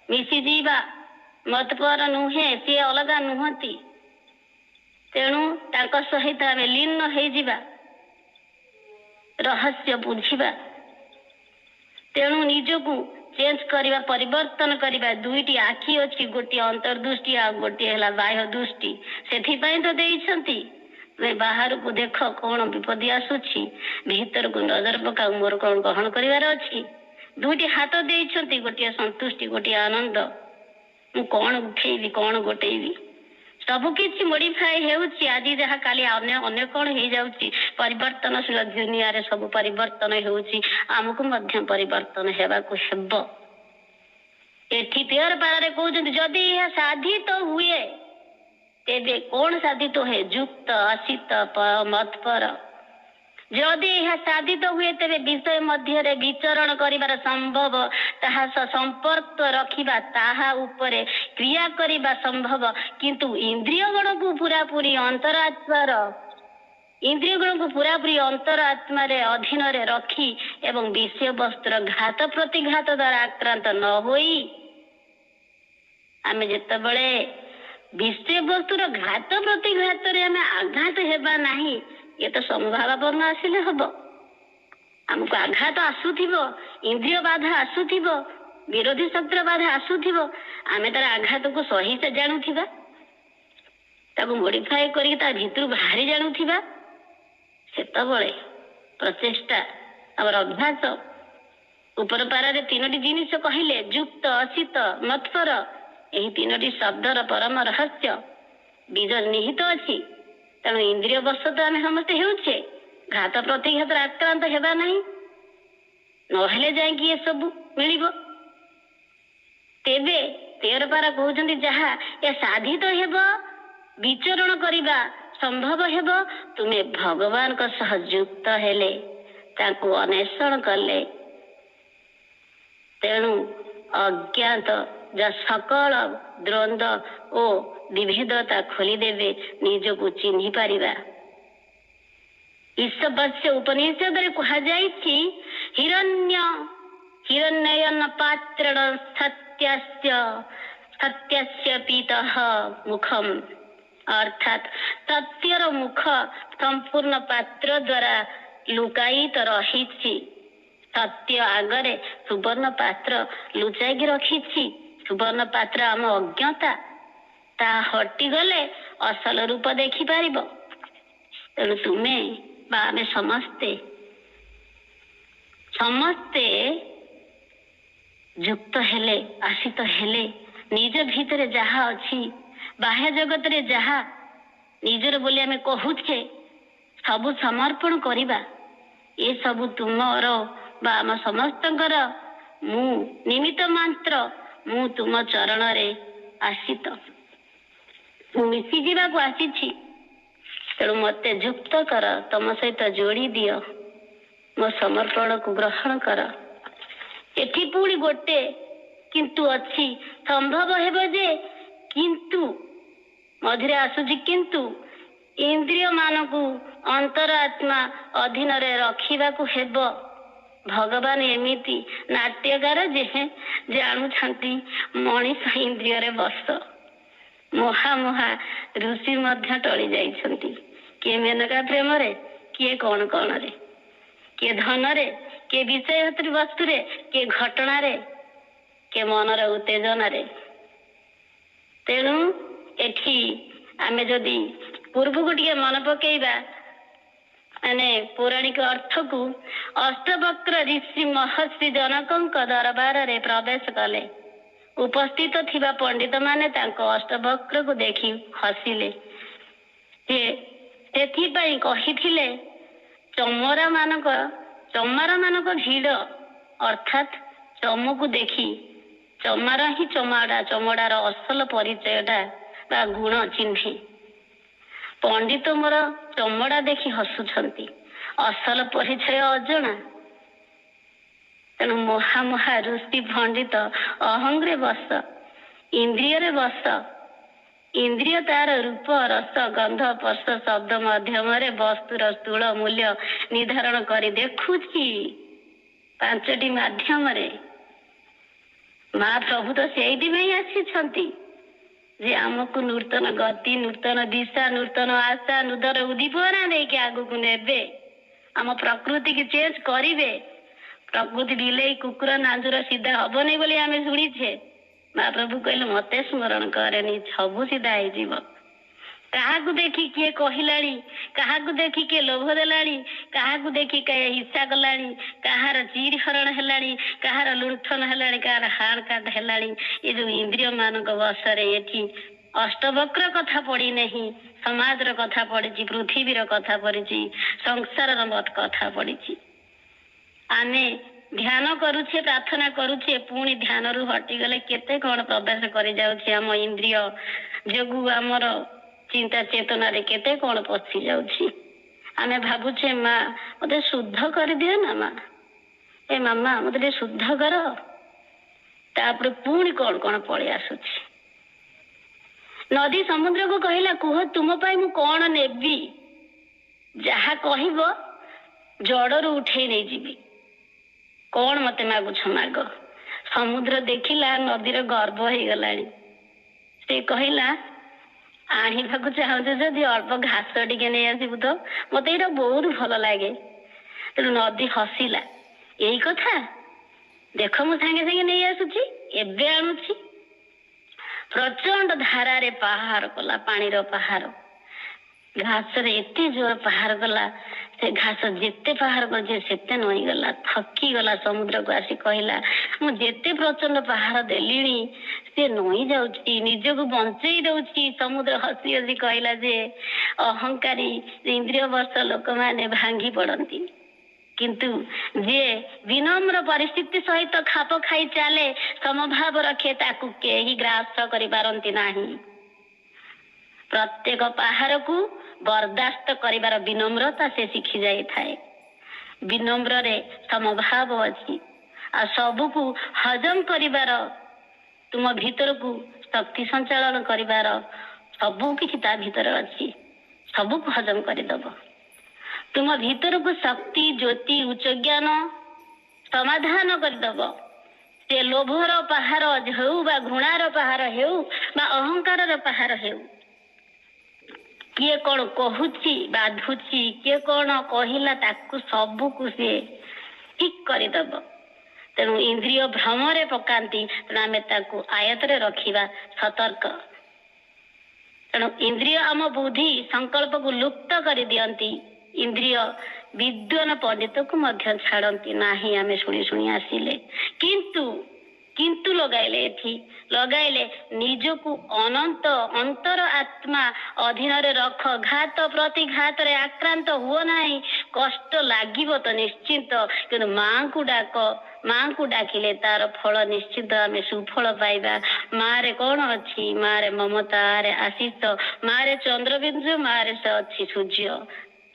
Speaker 1: ମିଶିଯିବା, ମତ୍ପର ନୁହେଁ, ସିଏ ଅଲଗା ନୁହନ୍ତି। ତେଣୁ ତାଙ୍କ ସହିତ ଆମେ ଲୀନ ହେଇଯିବା, ରହସ୍ୟ ବୁଝିବା। ତେଣୁ ନିଜକୁ ଚେଞ୍ଜ କରିବା, ପରିବର୍ତ୍ତନ କରିବା। ଦୁଇଟି ଆଖି ଅଛି, ଗୋଟିଏ ଅନ୍ତର୍ଦୃଷ୍ଟି ଆଉ ଗୋଟିଏ ହେଲା ବାହ୍ୟ ଦୃଷ୍ଟି। ସେଥିପାଇଁ ତ ଦେଇଛନ୍ତି ତୁମେ ବାହାରକୁ ଦେଖ କଣ ବିପତ୍ତି ଆସୁଛି, ଭିତରକୁ ନଜର ପକାଉ ମୋର କଣ ଗ୍ରହଣ କରିବାର ଅଛି। ଦୁଇଟି ହାତ ଦେଇଛନ୍ତି, ଗୋଟିଏ ସନ୍ତୁଷ୍ଟି, ଗୋଟିଏ ଆନନ୍ଦ। ମୁଁ କଣ ଉଠେଇବି, କଣ ଗୋଟେଇବି, ସବୁ କିଛି ମୋଡିଫାଏ ହେଉଛି। ଆଜି ଯାହା କାଲି ଅନ୍ୟ କଣ ହେଇଯାଉଛି। ପରିବର୍ତ୍ତନଶୀଳ ଦୁନିଆରେ ସବୁ ପରିବର୍ତ୍ତନ ହେଉଛି, ଆମକୁ ମଧ୍ୟ ପରିବର୍ତ୍ତନ ହେବାକୁ ହେବ। ଏଠି 13 ପାରାରେ କହୁଛନ୍ତି ଯଦି ଏହା ସାଧିତ ହୁଏ, ତେବେ କଣ ସାଧିତ ହୁଏ? ଯୁକ୍ତ, ଅସିତ, ମତ୍ପର। ଯଦି ଏହା ସାଧିତ ହୁଏ ତେବେ ବିଷୟ ମଧ୍ୟରେ ବିଚରଣ କରିବାର ସମ୍ଭବ, ତାହା ସହ ସମ୍ପର୍କ ରଖିବା, ତାହା ଉପରେ କ୍ରିୟା କରିବା ସମ୍ଭବ। କିନ୍ତୁ ଇନ୍ଦ୍ରିୟ ଗଣକୁ ପୁରାପୁରି ଅନ୍ତର ଆତ୍ମାରେ ଅଧୀନରେ ରଖି ଏବଂ ବିଷୟ ବସ୍ତୁର ଘାତ ପ୍ରତିଘାତ ଦ୍ୱାରା ଆକ୍ରାନ୍ତ ନ ହୋଇ, ଆମେ ଯେତେବେଳେ ବିଷୟ ବସ୍ତୁର ଘାତ ପ୍ରତିଘାତରେ ଆମେ ଆଘାତ ହେବା ନାହିଁ। ଏ ତ ସମଭାବାପନ୍ନ ଆସିଲେ ହବ। ଆମକୁ ଆଘାତ ଆସୁଥିବ, ଇନ୍ଦ୍ରିୟ ବାଧା ଆସୁଥିବ, ବିରୋଧୀ ଶକ୍ତିର ବାଧା ଆସୁଥିବ, ଆମେ ତାର ଆଘାତକୁ ସହି ଜାଣୁଥିବା, ତାକୁ ମୋଡିଫାଏ କରିକି ତା ଭିତରୁ ବାହାରି ଜାଣୁଥିବା। ସେତେବେଳେ ପ୍ରଚେଷ୍ଟା, ଆମର ଅଭ୍ୟାସ। ଉପର ପାରାରେ ତିନୋଟି ଜିନିଷ କହିଲେ, ଯୁକ୍ତ, ଅସିତ, ମତ୍ପର। ଏହି ତିନୋଟି ଶବ୍ଦର ପରମ ରହସ୍ୟ ବୀଜ ନିହିତ ଅଛି। ତେଣୁ ଇନ୍ଦ୍ରିୟ ବଶତଃ ଆମେ ସମସ୍ତେ ହେଉଛେ, ଘାତ ପ୍ରତିଘାତରେ ଆକ୍ରାନ୍ତ ହେବା ନାହିଁ, ନହେଲେ ଯାଇକି ଏସବୁ ମିଳିବ। ତେବେ 13 ପାରା କହୁଛନ୍ତି ଯାହା ଏ ସାଧିତ ହେବ, ବିଚରଣ କରିବା ସମ୍ଭବ ହେବ, ତୁମେ ଭଗବାନଙ୍କ ସହ ଯୁକ୍ତ ହେଲେ, ତାଙ୍କୁ ଅନ୍ୱେଷଣ କଲେ। ତେଣୁ ଅଜ୍ଞାତ ଯା ସକଳ ଦ୍ୱନ୍ଦ ଓ ବିଭେଦତା ଖୋଲିଦେବେ, ନିଜକୁ ଚିହ୍ନି ପାରିବା। ଈଶବସ୍ୟ ଉପନିଷଦରେ କୁହାଯାଇଛି, ହିରଣ୍ୟୟନ ପାତ୍ରଣ ସତ୍ୟସ୍ୟ ପୀତଃ ମୁଖମ୍। ଅର୍ଥାତ୍ ସତ୍ୟର ମୁଖ ସମ୍ପୂର୍ଣ୍ଣ ପାତ୍ର ଦ୍ୱାରା ଲୁକାୟିତ ରହିଛି। ସତ୍ୟ ଆଗରେ ସୁବର୍ଣ୍ଣ ପାତ୍ର ଲୁଚାଇକି ରଖିଛି। ସୁବର୍ଣ୍ଣ ପାତ୍ର ଆମ ଅଜ୍ଞତା, ତାହା ହଟିଗଲେ ଅସଲ ରୂପ ଦେଖିପାରିବ। ତେଣୁ ତୁମେ ବା ଆମେ ସମସ୍ତେ ଯୁକ୍ତ ହେଲେ, ଆସିତ ହେଲେ, ନିଜ ଭିତରେ ଯାହା ଅଛି, ବାହ୍ୟ ଜଗତରେ ଯାହା ନିଜର ବୋଲି ଆମେ କହୁଛେ, ସବୁ ସମର୍ପଣ କରିବା। ଏ ସବୁ ତୁମର ବା ଆମ ସମସ୍ତଙ୍କର। ମୁଁ ନିମିତ୍ତ ମାତ୍ର, ମୁଁ ତୁମ ଚରଣରେ ଆସିତ, ମୁଁ ମିଶିଯିବାକୁ ଆସିଛି। ତେଣୁ ମତେ ଯୁକ୍ତ କର, ତମ ସହିତ ଯୋଡ଼ି ଦିଅ, ମୋ ସମର୍ପଣକୁ ଗ୍ରହଣ କର। ଏଠି ପୁଣି ଗୋଟେ କିନ୍ତୁ ଅଛି। ସମ୍ଭବ ହେବ ଯେ, କିନ୍ତୁ ମଝିରେ ଆସୁଛି କିନ୍ତୁ। ଇନ୍ଦ୍ରିୟ ମାନଙ୍କୁ ଅନ୍ତର ଆତ୍ମା ଅଧୀନରେ ରଖିବାକୁ ହେବ। ଭଗବାନ ଏମିତି ନାଟ୍ୟକାର ଯେ ଜାଣୁଛନ୍ତି ମଣିଷ ଇନ୍ଦ୍ରିୟରେ ବସ। ମହା ଋଷି ମଧ୍ୟ ଟଳି ଯାଇଛନ୍ତି। କିଏ ମେନକା ପ୍ରେମରେ, କିଏ କଣରେ, କିଏ ଧନରେ, କିଏ ବିଷୟ ବସ୍ତୁରେ, କିଏ ଘଟଣାରେ, କିଏ ମନର ଉତ୍ତେଜନାରେ। ତେଣୁ ଏଠି ଆମେ ଯଦି ପୂର୍ବକୁ ଟିକେ ମନେ ପକେଇବା, ମାନେ ପୌରାଣିକ ଅର୍ଥକୁ ଅଷ୍ଟବକ୍ର ଋଷି ମହର୍ଷି ଜନକଙ୍କ ଦରବାରରେ ପ୍ରବେଶ କଲେ। ଉପସ୍ଥିତ ଥିବା ପଣ୍ଡିତ ମାନେ ତାଙ୍କ ଅଷ୍ଟବକ୍ରକୁ ଦେଖି ହସିଲେ। ସେ ସେଥିପାଇଁ କହିଥିଲେ ଚମରା ମାନଙ୍କ ଭିଡ଼ ଅର୍ଥାତ୍ ଚମକୁ ଦେଖି ଚମାର ହିଁ ଚମଡ଼ାର ଅସଲ ପରିଚୟଟା ବା ଗୁଣ ଚିହ୍ନେ। ପଣ୍ଡିତ ମୋର ଚମଡ଼ା ଦେଖି ହସୁଛନ୍ତି, ଅସଲ ପରିଚୟ ଅଜଣା। ତେଣୁ ମହା ଋଷି ପଣ୍ଡିତ ଅହଂରେ ବଶ, ଇନ୍ଦ୍ରିୟରେ ବଶ। ଇନ୍ଦ୍ରିୟ ତାର ରୂପ, ରସ, ଗନ୍ଧ, ସ୍ପର୍ଶ, ଶବ୍ଦ ମାଧ୍ୟମରେ ବସ୍ତୁର ସ୍ଥୂଳ ମୂଲ୍ୟ ନିର୍ଦ୍ଧାରଣ କରି ଦେଖୁଛି। 5ଟି ମାଧ୍ୟମରେ ମହାପ୍ରଭୁ ତ ସେଇଥିପାଇଁ ଆସିଛନ୍ତି ଯେ ଆମକୁ ନୂତନ ଗତି, ନୂତନ ଦିଶା, ନୂତନ ଆଶା, ନୂତନ ଉଦ୍ଦୀପନା ଦେଇକି ଆଗକୁ ନେବେ। ଆମ ପ୍ରକୃତିକୁ ଚେଞ୍ଜ କରିବେ। ପ୍ରକୃତି ବିଲେଇ କୁକୁର ନାଞ୍ଜୁର ସିଧା ହବନି ବୋଲି ଆମେ ଶୁଣିଛେ। ମହାପ୍ରଭୁ କହିଲେ ମତେ ସ୍ମରଣ କରେନି, ସବୁ ସିଧା ହେଇଯିବ। କାହାକୁ ଦେଖି କିଏ କହିଲାଣି, କାହାକୁ ଦେଖି କିଏ ଲୋଭ ଦେଲାଣି, କାହାକୁ ଦେଖି କିଏ ହିଂସା କଲାଣି, କାହାର ଚିରି ହରଣ ହେଲାଣି, କାହାର ଲୁଣ୍ଠନ ହେଲାଣି, କାହାର ହାଣ କାଟ ହେଲାଣି। ଏ ଯୋଉ ଇନ୍ଦ୍ରିୟ ମାନଙ୍କ ବଶରେ ଏଠି ଅଷ୍ଟବକ୍ର କଥା ପଡି ନାହିଁ, ସମାଜର କଥା ପଡିଛି, ପୃଥିବୀର କଥା ପଡିଛି, ସଂସାରର କଥା ପଡିଛି। ଆମେ ଧ୍ୟାନ କରୁଛେ, ପ୍ରାର୍ଥନା କରୁଛେ, ପୁଣି ଧ୍ୟାନରୁ ହଟିଗଲେ କେତେ କଣ ପ୍ରବେଶ କରି ଯାଉଛି। ଆମ ଇନ୍ଦ୍ରିୟ ଯୋଗୁ ଆମର ଚିନ୍ତା ଚେତନାରେ କେତେ କଣ ପଶି ଯାଉଛି। ଆମେ ଭାବୁଛେ ମା ମତେ ଶୁଦ୍ଧ କରିଦିଅ ନା, ମା ଏ ମାମା ମତେ ଟିକେ ଶୁଦ୍ଧ କର। ତାପରେ ପୁଣି କଣ କଣ ପଳେଇ ଆସୁଛି। ନଦୀ ସମୁଦ୍ରକୁ କହିଲା କୁହ ତୁମ ପାଇଁ ମୁଁ କଣ ନେବି, ଯାହା କହିବ ଜଡରୁ ଉଠେଇ ନେଇଯିବି। କଣ ମତେ ମାଗୁଛ ମାଗ। ସମୁଦ୍ର ଦେଖିଲା ନଦୀର ଗର୍ବ ହେଇଗଲାଣି। ସେ କହିଲା ଆଣିବାକୁ ଚାହୁଁଛୁ ଯଦି ଅଳ୍ପ ଘାସ ଟିକେ ନେଇ ଆସିବୁ ତ, ମତେ ଏଇଟା ବହୁତ ଭଲ ଲାଗେ। ତେଣୁ ନଦୀ ହସିଲା, ଏଇ କଥା ଦେଖ ମୁଁ ସାଙ୍ଗେ ସାଙ୍ଗେ ନେଇ ଆସୁଛି, ଏବେ ଆଣୁଛି। ପ୍ରଚଣ୍ଡ ଧାରାରେ ପାହାର କଲା, ପାଣିର ପାହାର। ଘାସରେ ଏତେ ଜୋର ପାହାର କଲା, ସେ ଘାସ ଯେତେ ପାହାର କରୁଛି ସେତେ ନଇଁଗଲା, ଥକିଗଲା। ସମୁଦ୍ରକୁ ଆସି କହିଲା ମୁଁ ଯେତେ ପ୍ରଚଣ୍ଡ ପାହାର ଦେଲିଣି ସେ ନଇଁ ଯାଉଛି, ନିଜକୁ ବଞ୍ଚେଇ ଦଉଛି। ସମୁଦ୍ର ହସି ହସି କହିଲା ଯେ ଅହଙ୍କାରୀ ଇନ୍ଦ୍ରିୟ ବଶ ଲୋକମାନେ ଭାଙ୍ଗି ପଡନ୍ତି, କିନ୍ତୁ ଯିଏ ବିନମ୍ର ପରିସ୍ଥିତି ସହିତ ଖାପ ଖାଇ ଚାଲେ, ସମଭାବ ରଖେ, ତାକୁ କେହି ଗ୍ରାସ କରିପାରନ୍ତି ନାହିଁ। ପ୍ରତ୍ୟେକ ପାହାରକୁ ବରଦାସ୍ତ କରିବାର ବିନମ୍ରତା ସେ ଶିଖି ଯାଇଥାଏ। ବିନମ୍ରରେ ସମଭାବ ଅଛି। ଆଉ ସବୁକୁ ହଜମ କରିବାର, ତୁମ ଭିତରକୁ ଶକ୍ତି ସଞ୍ଚାଳନ କରିବାର ସବୁ କିଛି ତା ଭିତରେ ଅଛି। ସବୁକୁ ହଜମ କରିଦବ। ତୁମ ଭିତରକୁ ଶକ୍ତି, ଜ୍ୟୋତି, ଉଚ୍ଚ ଜ୍ଞାନ ସମାଧାନ କରିଦବ। ସେ ଲୋଭର ପାହାର ହେଉ ବା ଘୃଣାର ପାହାର ହେଉ ବା ଅହଙ୍କାରର ପାହାର ହେଉ, କିଏ କଣ କହୁଛି ବାଧୁଛି, କିଏ କଣ କହିଲା, ତାକୁ ସବୁକୁ ସିଏ ଠିକ କରିଦବ। ତେଣୁ ଇନ୍ଦ୍ରିୟ ଭ୍ରମରେ ପକାନ୍ତି, ତେଣୁ ଆମେ ତାକୁ ଆୟତରେ ରଖିବା, ସତର୍କ। ତେଣୁ ଇନ୍ଦ୍ରିୟ ଆମ ବୁଦ୍ଧି ସଂକଳ୍ପକୁ ଲୁପ୍ତ କରିଦିଅନ୍ତି। ଇନ୍ଦ୍ରିୟ ବିଦ୍ୱାନ ପଣ୍ଡିତକୁ ମଧ୍ୟ ଛାଡନ୍ତି ନାହିଁ, ଆମେ ଶୁଣି ଶୁଣି ଆସିଲେ। କିନ୍ତୁ ଲଗାଇଲେ, ଏଠି ଲଗାଇଲେ ନିଜକୁ ଅନନ୍ତ ଅନ୍ତର ଆତ୍ମା ଅଧୀନରେ ରଖ। ଘାତ ପ୍ରତିଘାତରେ ଆକ୍ରାନ୍ତ ହୁଅ ନାହିଁ। କଷ୍ଟ ଲାଗିବ ତ ନିଶ୍ଚିନ୍ତ, କିନ୍ତୁ ମାଙ୍କୁ ଡାକ। ମାଙ୍କୁ ଡାକିଲେ ତାର ଫଳ ନିଶ୍ଚିତ ଆମେ ସୁଫଳ ପାଇବା। ମାରେ କଣ ଅଛି? ମାରେ ମମତା, ମାରେ ଆଶିଷ, ମାରେ ଚନ୍ଦ୍ରବିନ୍ଦୁ, ମାରେ ସେ ଅଛି ସୂର୍ଯ୍ୟ।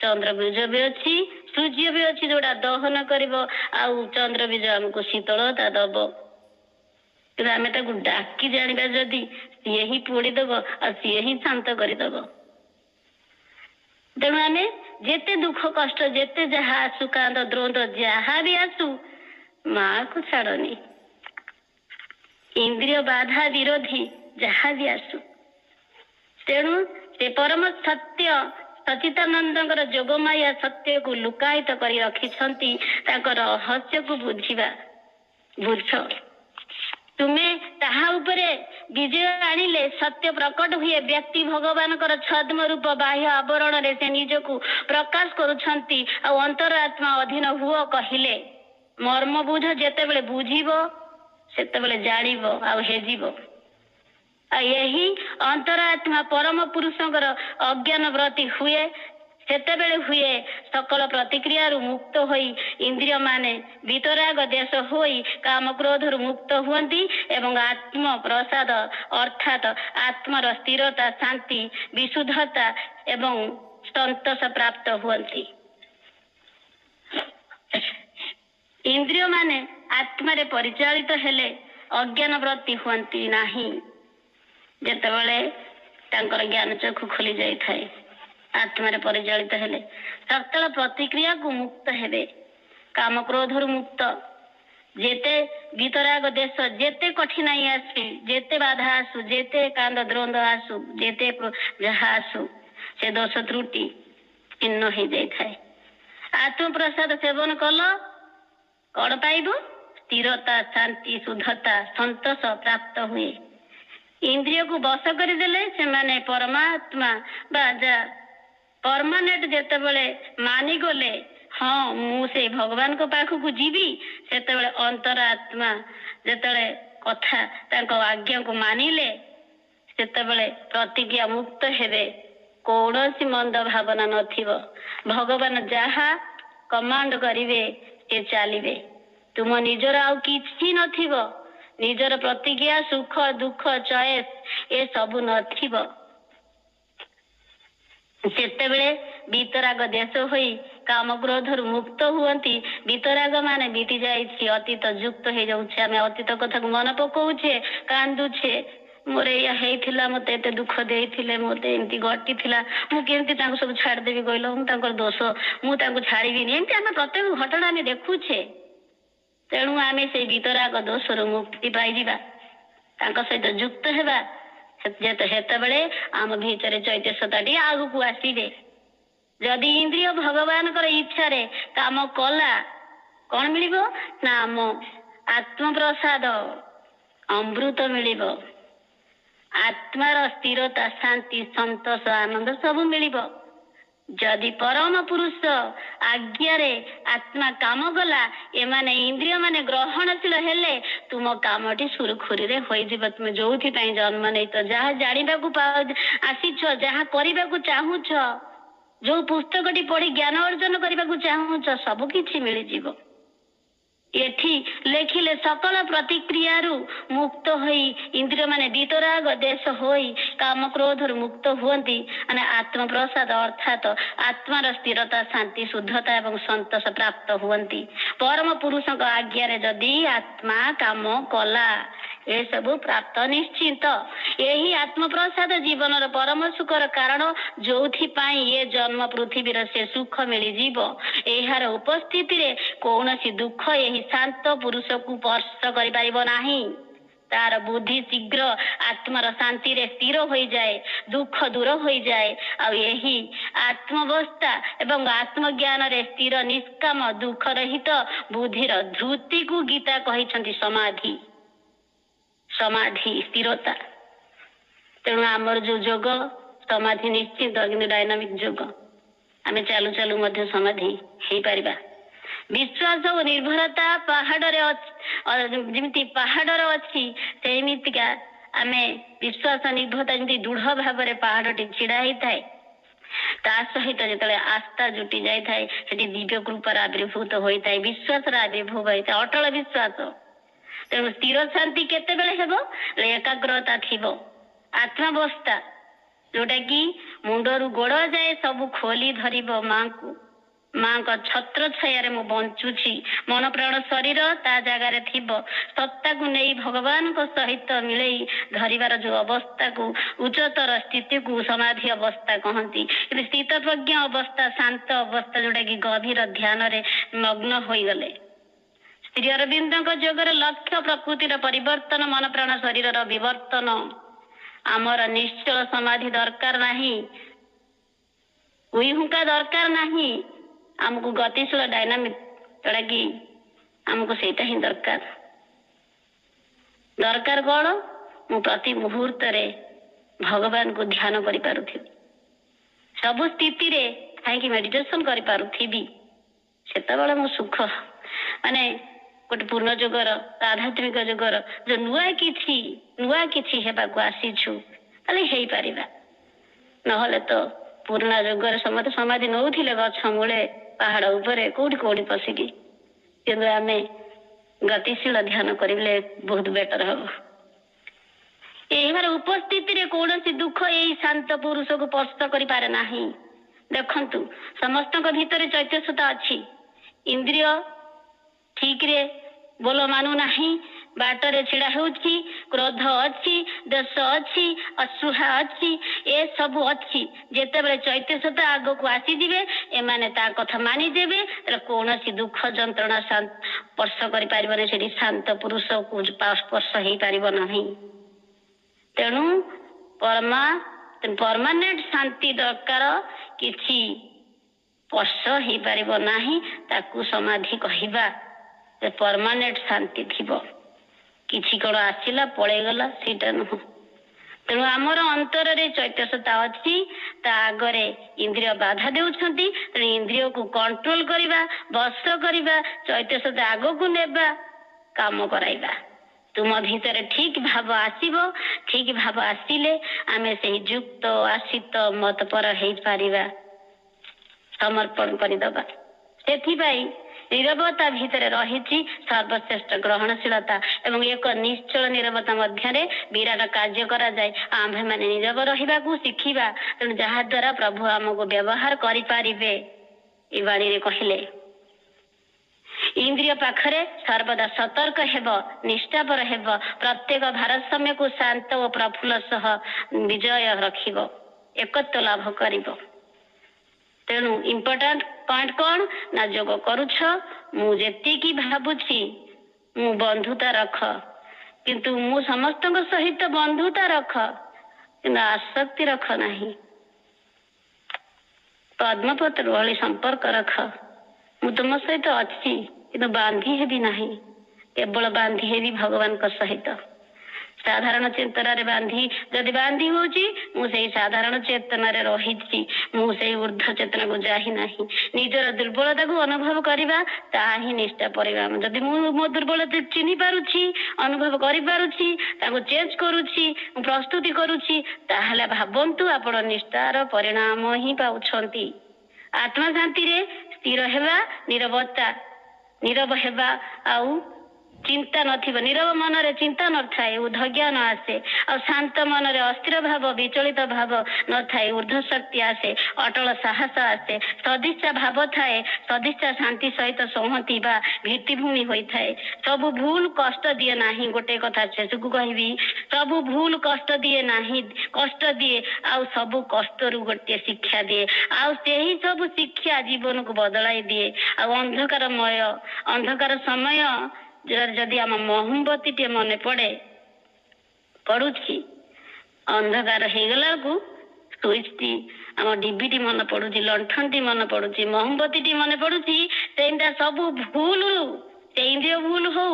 Speaker 1: ଚନ୍ଦ୍ରବୀଜ ବି ଅଛି, ସୂର୍ଯ୍ୟ ବି ଅଛି, ଯୋଉଟା ଦହନ କରିବ, ଆଉ ଚନ୍ଦ୍ରବୀଜ ଆମକୁ ଶୀତଳତା ଦବ। କିନ୍ତୁ ଆମେ ତାକୁ ଡାକି ଜାଣିବା ଯଦି, ସିଏ ହିଁ ପୋଡିଦବ ଆଉ ସିଏ ହିଁ ଶାନ୍ତ କରିଦବ। ତେଣୁ ଆମେ ଯେତେ ଦୁଃଖ କଷ୍ଟ, ଯେତେ ଯାହା ଆସୁ, କାନ୍ଦ ଦ୍ରୋଧ ଯାହା ବି ଆସୁ, ମାକୁ ଛାଡନି। ଇନ୍ଦ୍ରିୟ ବାଧା ବିରୋଧୀ ଯାହା ବି ଆସୁ, ତେଣୁ ସେ ପରମ ସତ୍ୟ ସଚିତାନନ୍ଦଙ୍କର ଯୋଗମାୟା ସତ୍ୟକୁ ଲୁକାୟିତ କରି ରଖିଛନ୍ତି। ତାଙ୍କର ରହସ୍ୟକୁ ବୁଝିବା। ବୁଝ, ତୁମେ ତାହା ଉପରେ ବିଜୟ ଆଣିଲେ ସତ୍ୟ ପ୍ରକଟ ହୁଏ। ବ୍ୟକ୍ତି ଭଗବାନଙ୍କର ଛଦ୍ମ ରୂପ ବାହ୍ୟ ଆବରଣରେ ସେ ନିଜକୁ ପ୍ରକାଶ କରୁଛନ୍ତି। ଆଉ ଅନ୍ତର ଆତ୍ମା ଅଧୀନ ହୁଅ କହିଲେ ମର୍ମ ବୁଝ। ଯେତେବେଳେ ବୁଝିବ ସେତେବେଳେ ଜାଣିବ ଆଉ ହେଜିବ। ଆଉ ଏହି ଅନ୍ତର ଆତ୍ମା ପରମ ପୁରୁଷଙ୍କର ଅଜ୍ଞାନ ବ୍ରତି ହୁଏ। ସେତେବେଳେ ହୁଏ ସକଳ ପ୍ରତିକ୍ରିୟାରୁ ମୁକ୍ତ ହୋଇ ଇନ୍ଦ୍ରିୟ ମାନେ ବିତରାଗ ଦେଶ ହୋଇ କାମ କ୍ରୋଧରୁ ମୁକ୍ତ ହୁଅନ୍ତି ଏବଂ ଆତ୍ମ ପ୍ରସାଦ ଅର୍ଥାତ୍ ଆତ୍ମାର ସ୍ଥିରତା, ଶାନ୍ତି, ବିଶୁଦ୍ଧତା ଏବଂ ସନ୍ତୋଷ ପ୍ରାପ୍ତ ହୁଅନ୍ତି। ଇନ୍ଦ୍ରିୟ ମାନେ ଆତ୍ମାରେ ପରିଚାଳିତ ହେଲେ ଅଜ୍ଞାନ ବ୍ରତି ହୁଅନ୍ତି ନାହିଁ। ଯେତେବେଳେ ତାଙ୍କର ଜ୍ଞାନ ଚକ୍ଷୁ ଖୋଲି ଯାଇଥାଏ, ଆତ୍ମାରେ ପରିଚାଳିତ ହେଲେ ସକଳ ପ୍ରତିକ୍ରିୟାକୁ ମୁକ୍ତ ହେବେ, କାମ କ୍ରୋଧରୁ ମୁକ୍ତ। ଯେତେ ବିତରାଗ ଦେଶ, ଯେତେ କଠିନାଇ ଆସୁ, ଯେତେ ବାଧା ଆସୁ, ଯେତେ କାନ୍ଦ ଦ୍ରୋନ୍ଦ ଆସୁ, ଯେତେ ଯାହା ଆସୁ, ସେ ଦୋଷ ତ୍ରୁଟି ଚିହ୍ନ ହେଇଯାଇଥାଏ। ଆତ୍ମପ୍ରସାଦ ସେବନ କଲ କଣ ପାଇବ? ସ୍ଥିରତା, ଶାନ୍ତି, ଶୁଦ୍ଧତା, ସନ୍ତୋଷ ପ୍ରାପ୍ତ ହୁଏ। ଇନ୍ଦ୍ରିୟକୁ ବଶ କରିଦେଲେ ସେମାନେ ପରମାତ୍ମା ବା ପରମାନେଣ୍ଟ ଯେତେବେଳେ ମାନିଗଲେ, ହଁ ମୁଁ ସେଇ ଭଗବାନଙ୍କ ପାଖକୁ ଯିବି, ସେତେବେଳେ ଅନ୍ତର ଆତ୍ମା ଯେତେବେଳେ କଥା ତାଙ୍କ ଆଜ୍ଞାକୁ ମାନିଲେ ସେତେବେଳେ ପ୍ରତିଜ୍ଞା ମୁକ୍ତ ହେବେ। କୌଣସି ମନ୍ଦ ଭାବନା ନଥିବ। ଭଗବାନ ଯାହା କମାଣ୍ଡ କରିବେ ସେ ଚାଲିବେ। ତୁମ ନିଜର ଆଉ କିଛି ନଥିବ। ନିଜର ପ୍ରତିଜ୍ଞା, ସୁଖ ଦୁଃଖ, ଚଏସ ଏସବୁ ନଥିବ। ସେତେବେଳେ ବିତରାଗ ଦେଶ ହୋଇ କାମ କ୍ରୋଧରୁ ମୁକ୍ତ ହୁଅନ୍ତି। ବିତରାଗ ମାନେ ବିତି ଯାଇଛି, ଅତୀତ ଯୁକ୍ତ ହେଇଯାଉଛି। ଆମେ ଅତୀତ କଥାକୁ ମନେ ପକଉଛେ, କାନ୍ଦୁଛେ, ମୋର ଏଇଆ ହେଇଥିଲା, ମତେ ଏତେ ଦୁଃଖ ଦେଇଥିଲେ, ମତେ ଏମିତି ଘଟିଥିଲା, ମୁଁ କେମିତି ତାଙ୍କୁ ସବୁ ଛାଡ଼ିଦେବି କହିଲ, ମୁଁ ତାଙ୍କର ଦୋଷ, ମୁଁ ତାଙ୍କୁ ଛାଡ଼ିବିନି। ଏମିତି ଆମେ ପ୍ରତ୍ୟେକ ଘଟଣା ଆମେ ଦେଖୁଛେ। ତେଣୁ ଆମେ ସେଇ ବିତରାଗ ଦୋଷରୁ ମୁକ୍ତି ପାଇଯିବା, ତାଙ୍କ ସହିତ ଯୁକ୍ତ ହେବା। ସେତେବେଳେ ଆମ ଭିତରେ ଚୈତନ୍ୟତାଟି ଆଗକୁ ଆସିବେ। ଯଦି ଇନ୍ଦ୍ରିୟ ଭଗବାନଙ୍କର ଇଚ୍ଛାରେ କାମ କଲା, କଣ ମିଳିବ ନା ଆମ ଆତ୍ମପ୍ରସାଦ ଅମୃତ ମିଳିବ। ଆତ୍ମାର ସ୍ଥିରତା, ଶାନ୍ତି, ସନ୍ତୋଷ, ଆନନ୍ଦ ସବୁ ମିଳିବ। ଯଦି ପରମ ପୁରୁଷ ଆଜ୍ଞାରେ ଆତ୍ମା କାମ କଲା, ଏମାନେ ଇନ୍ଦ୍ରିୟ ମାନେ ଗ୍ରହଣଶୀଳ ହେଲେ ତୁମ କାମଟି ସୁରୁଖୁରୁରେ ହୋଇଯିବ। ତୁମେ ଯୋଉଥିପାଇଁ ଜନ୍ମ ନେଇଛ, ଯାହା ଜାଣିବାକୁ ଆସିଛ, ଯାହା କରିବାକୁ ଚାହୁଁଛ, ଯୋଉ ପୁସ୍ତକଟି ପଢି ଜ୍ଞାନ ଅର୍ଜନ କରିବାକୁ ଚାହୁଁଛ, ସବୁ କିଛି ମିଳିଯିବ। ଏଠି ଲେଖିଲେ ସକଳ ପ୍ରତିକ୍ରିୟାରୁ ମୁକ୍ତ ହୋଇ ଇନ୍ଦ୍ରିୟ ମାନେ ବିତରାଗ ଦେଶ ହୋଇ କାମ କ୍ରୋଧରୁ ମୁକ୍ତ ହୁଅନ୍ତି। ମାନେ ଆତ୍ମପ୍ରସାଦ ଅର୍ଥାତ୍ ଆତ୍ମାର ସ୍ଥିରତା, ଶାନ୍ତି, ଶୁଦ୍ଧତା ଏବଂ ସନ୍ତୋଷ ପ୍ରାପ୍ତ ହୁଅନ୍ତି। ପରମ ପୁରୁଷଙ୍କ ଆଜ୍ଞାରେ ଯଦି ଆତ୍ମା କାମ କଲା, ଏସବୁ ପ୍ରାପ୍ତ ନିଶ୍ଚିତ। ଏହି ଆତ୍ମପ୍ରସାଦ ଜୀବନର ପରମ ସୁଖର କାରଣ, ଯୋଉଥିପାଇଁ ଏ ଜନ୍ମ ପୃଥିବୀର ସେ ସୁଖ ମିଳିଯିବ। ଏହାର ଉପସ୍ଥିତିରେ କୌଣସି ଦୁଃଖ ଏହି ଶାନ୍ତ ପୁରୁଷକୁ ସ୍ପର୍ଶ କରିପାରିବ ନାହିଁ। ତାର ବୁଦ୍ଧି ଶୀଘ୍ର ଆତ୍ମାର ଶାନ୍ତିରେ ସ୍ଥିର ହୋଇଯାଏ, ଦୁଃଖ ଦୂର ହୋଇଯାଏ। ଆଉ ଏହି ଆତ୍ମବସ୍ଥା ଏବଂ ଆତ୍ମଜ୍ଞାନରେ ସ୍ଥିର, ନିଷ୍କାମ, ଦୁଃଖ ରହିତ ବୁଦ୍ଧିର ଧୃତିକୁ ଗୀତା କହିଛନ୍ତି ସମାଧି। ସମାଧି ସ୍ଥିରତା। ତେଣୁ ଆମର ଯୋଉ ଯୋଗ ସମାଧି ନିଶ୍ଚିତ, କିନ୍ତୁ ଡାଇନାମିକ ଯୋଗ। ଆମେ ଚାଲୁ ଚାଲୁ ମଧ୍ୟ ସମାଧି ହେଇପାରିବା। ବିଶ୍ୱାସ ଓ ନିର୍ଭରତା ପାହାଡରେ ଯେମିତି ପାହାଡର ଅଛି, ସେମିତିକା ଆମେ ବିଶ୍ୱାସ ନିର୍ଭରତା ଯେମିତି ଦୃଢ ଭାବରେ ପାହାଡଟି ଛିଡା ହେଇଥାଏ, ତା ସହିତ ଯେତେବେଳେ ଆସ୍ଥା ଜୁଟି ଯାଇଥାଏ, ସେଠି ଦିବ୍ୟ କୃପାର ଆବିର୍ଭୂତ ହୋଇଥାଏ, ବିଶ୍ୱାସର ଆବିର୍ଭୂତ ହୋଇଥାଏ, ଅଟଳ ବିଶ୍ୱାସ। ତେଣୁ ସ୍ଥିର ଶାନ୍ତି କେତେବେଳେ ହେବ? ଏକାଗ୍ରତା ଥିବ, ଆତ୍ମାବସ୍ଥା, ଯୋଉଟା କି ମୁଣ୍ଡରୁ ଗୋଡ ଯାଏ ସବୁ ଖୋଲି ଧରିବ ମାଙ୍କୁ। ମାଙ୍କ ଛତ୍ର ଛାୟାରେ ମୁଁ ବଞ୍ଚୁଛି, ମନ ପ୍ରାଣ ଶରୀର ତା ଜାଗାରେ ଥିବ। ସତ୍ତାକୁ ନେଇ ଭଗବାନଙ୍କ ସହିତ ମିଳେଇ ଧରିବାର ଯୋଉ ଅବସ୍ଥାକୁ, ଉଚ୍ଚତର ସ୍ଥିତିକୁ ସମାଧି ଅବସ୍ଥା କହନ୍ତି। କିନ୍ତୁ ସ୍ଥିତ ପ୍ରଜ୍ଞ ଅବସ୍ଥା, ଶାନ୍ତ ଅବସ୍ଥା, ଯୋଉଟା କି ଗଭୀର ଧ୍ୟାନରେ ମଗ୍ନ ହୋଇଗଲେ। ଶ୍ରୀ ଅରବିନ୍ଦଙ୍କ ଯୋଗର ଲକ୍ଷ୍ୟ ପ୍ରକୃତିର ପରିବର୍ତ୍ତନ, ମନ ପ୍ରାଣ ଶରୀରର ବିବର୍ତ୍ତନ। ଆମର ନିଶ୍ଚଳ ସମାଧି ଦରକାର ନାହିଁ, ଉଇହୁଙ୍କା ଦରକାର ନାହିଁ। ଆମକୁ ଗତିଶୀଳ ଡାଇନାମିକ, ଯୋଉଟା କି ଆମକୁ ସେଇଟା ହିଁ ଦରକାର। दरकार कौन मु प्रति मुहूर्त भगवान को ध्यान करि पारुथिबी सब स्थिति रे कहीं मेडिटेशन करि पारुथिबी सेतबेले मु सुख माने गोटे पूर्ण जुगर आध्यात्मिक जुगर जो नुआ किछि हेबाकू आसीछु ताले हेई परिबा नहले तो पुराना जुगर समस्त समाधि नौथिले गछ मूले पहाड़ उपरे कोठी कोठी पसिकी किंतु आमे गतिशील ध्यान करिले बहुत बेटर हम यही उपस्थिति रे कौन दुख यही शांत पुरुष को स्पर्श करि पारे नाही देखंतु समस्त भीतर चैतन्यता अच्छी इंद्रिय ठीक रे बोल मानु नाही बाटरे छिड़ा होउछि क्रोध अच्छी देश अच्छी असुहा अच्छी ए सब अच्छी जेतेबेले चैतन्यता आग को आसी जिवे एमाने ता कथा मानि देबे कौन दुख जंत्रणा स्पर्श करि पारिबने सेठी शांत पुरुष को स्पर्श हेई पारिबो नाही तेणु परमानेंट शांति दरकार किछि स्पर्श हेई पारिबो नाही ताकू समाधि कहिबा परमानेंट शांति थिबो किछि कोन आसिला पळे गला सीटा न तेणु आमर अंतर रे चैतन्यता अच्छी ता आगरे इंद्रिय बाधा देउछंती तेणु इंद्रिय को कंट्रोल करिबा बस करिबा चैतन्यता आग को नेबा काम कराइबा तुम भीतर ठीक भाव आसीबो ठीक भाव आसिले आमे सेही युक्त आसित मत पर हेई पारिबा समर्पण करिदबा सेथि भाई नीरवता भीतर रही सर्वश्रेष्ठ ग्रहणशीलता एवं एक निश्चल नीरवता मध्य विराट कार्य करा जाए आम्भे माने नीरव रहिबा को शिखिबा तेणु जहा द्वारा प्रभु आमको व्यवहार करि पारिबे ए बाणी रे कहिले इंद्रिय पाखरे सर्वदा सतर्क हेब निष्ठापर हेब प्रत्येक भारसाम्य को शांत और प्रफुल्ल सह विजय रखिब एकत्व लाभ करिब तेणु इम्पोर्टाट पॉइंट कौन ना जोग करुछ मु जेतिकी भाबुछि मु बंधुता रख किंतु मु समस्त सहित बंधुता रख किंतु आसक्ति रख नहीं पद्मपत्र भली संपर्क रख मु तुम सहित अच्छी किंतु बांधी हेबी नहीं केवल बांधी हेबी भगवान को सहित साधारण चेतना रे बांधी जदि बांधी होची मु सेही साधारण चेतना रे रहिछि मु सेही ऊर्ध्व चेतना को जाहि नाही निजर दुर्बलता को अनुभव करिबा ताही निष्ठा परिबा जदि मु मो दुर्बलता चिन्हि पारुछि अनुभव करि पारुछि ताको चेंज करूछि प्रस्तुति करूछि ताहले भाबंतु आपण निष्ठार परिणाम ही पाउछंती आत्मा शांति रे स्थिर हेबा नीरव हेबा आउ चिंता नथिबो नीरव मन रे चिंता न थाए उद्ध ज्ञान आसे और शांत मन रे अस्थिर भाव विचलित भाव न थाए ऊर्ध्व शक्ति आसे अटल साहस आसे सदिच्छा भाव थाए सदिच्छा शांति सहित संहति बा भित्तिभूमि होई थाए सब भूल कष्ट दिए नाही गोटे कथा शेष को कहबी सब भूल कष्ट दिए नाही कष्ट दिए आउ सब कष्ट रु गोटे शिक्षा दिए आउ सेही सब शिक्षा जीवन को बदलाई दिए आउ अंधकार समय जदि आम मोहम्बती टे मन पड़ुछि अंधकार हो गला को स्विच टी आम डीबीटी मन पड़ुछि लंठन टी मन पड़ुछि मोहम्बती टी मन पड़ुछि सेटा सब भूल से इंद्रिय भूल हो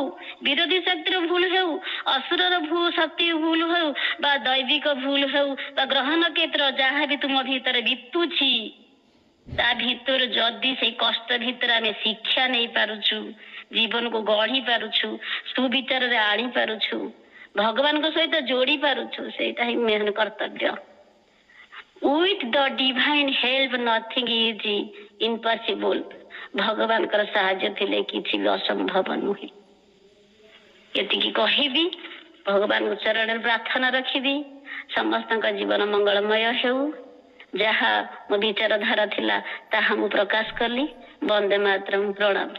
Speaker 1: विरोधी शक्तिर भूल हो असुरर भू शक्ति भूल हो बा दैविक भूल हो बा ग्रहण क्षेत्र जहाँ भी तुम भीतर बीतुछि ता भीतर जदि से कष्ट भीतर आम शिक्षा नहीं पारुछु जीवन को गढ़ी पारुछु सुविचार रे आनी पारुछु भगवान को सहित जोड़ी पारुछु सेटा ही मेहन कर्तव्य with the divine help nothing is impossible भगवान कर सहायता थिले किछि भी असंभव नुहे एतिकी कहिबी भगवान चरण प्रार्थना रखिबी समस्त जीवन मंगलमय हेउ जहा मो विचारधारा थिला ताहा मु प्रकाश करली वंदे मातरम प्रणाम।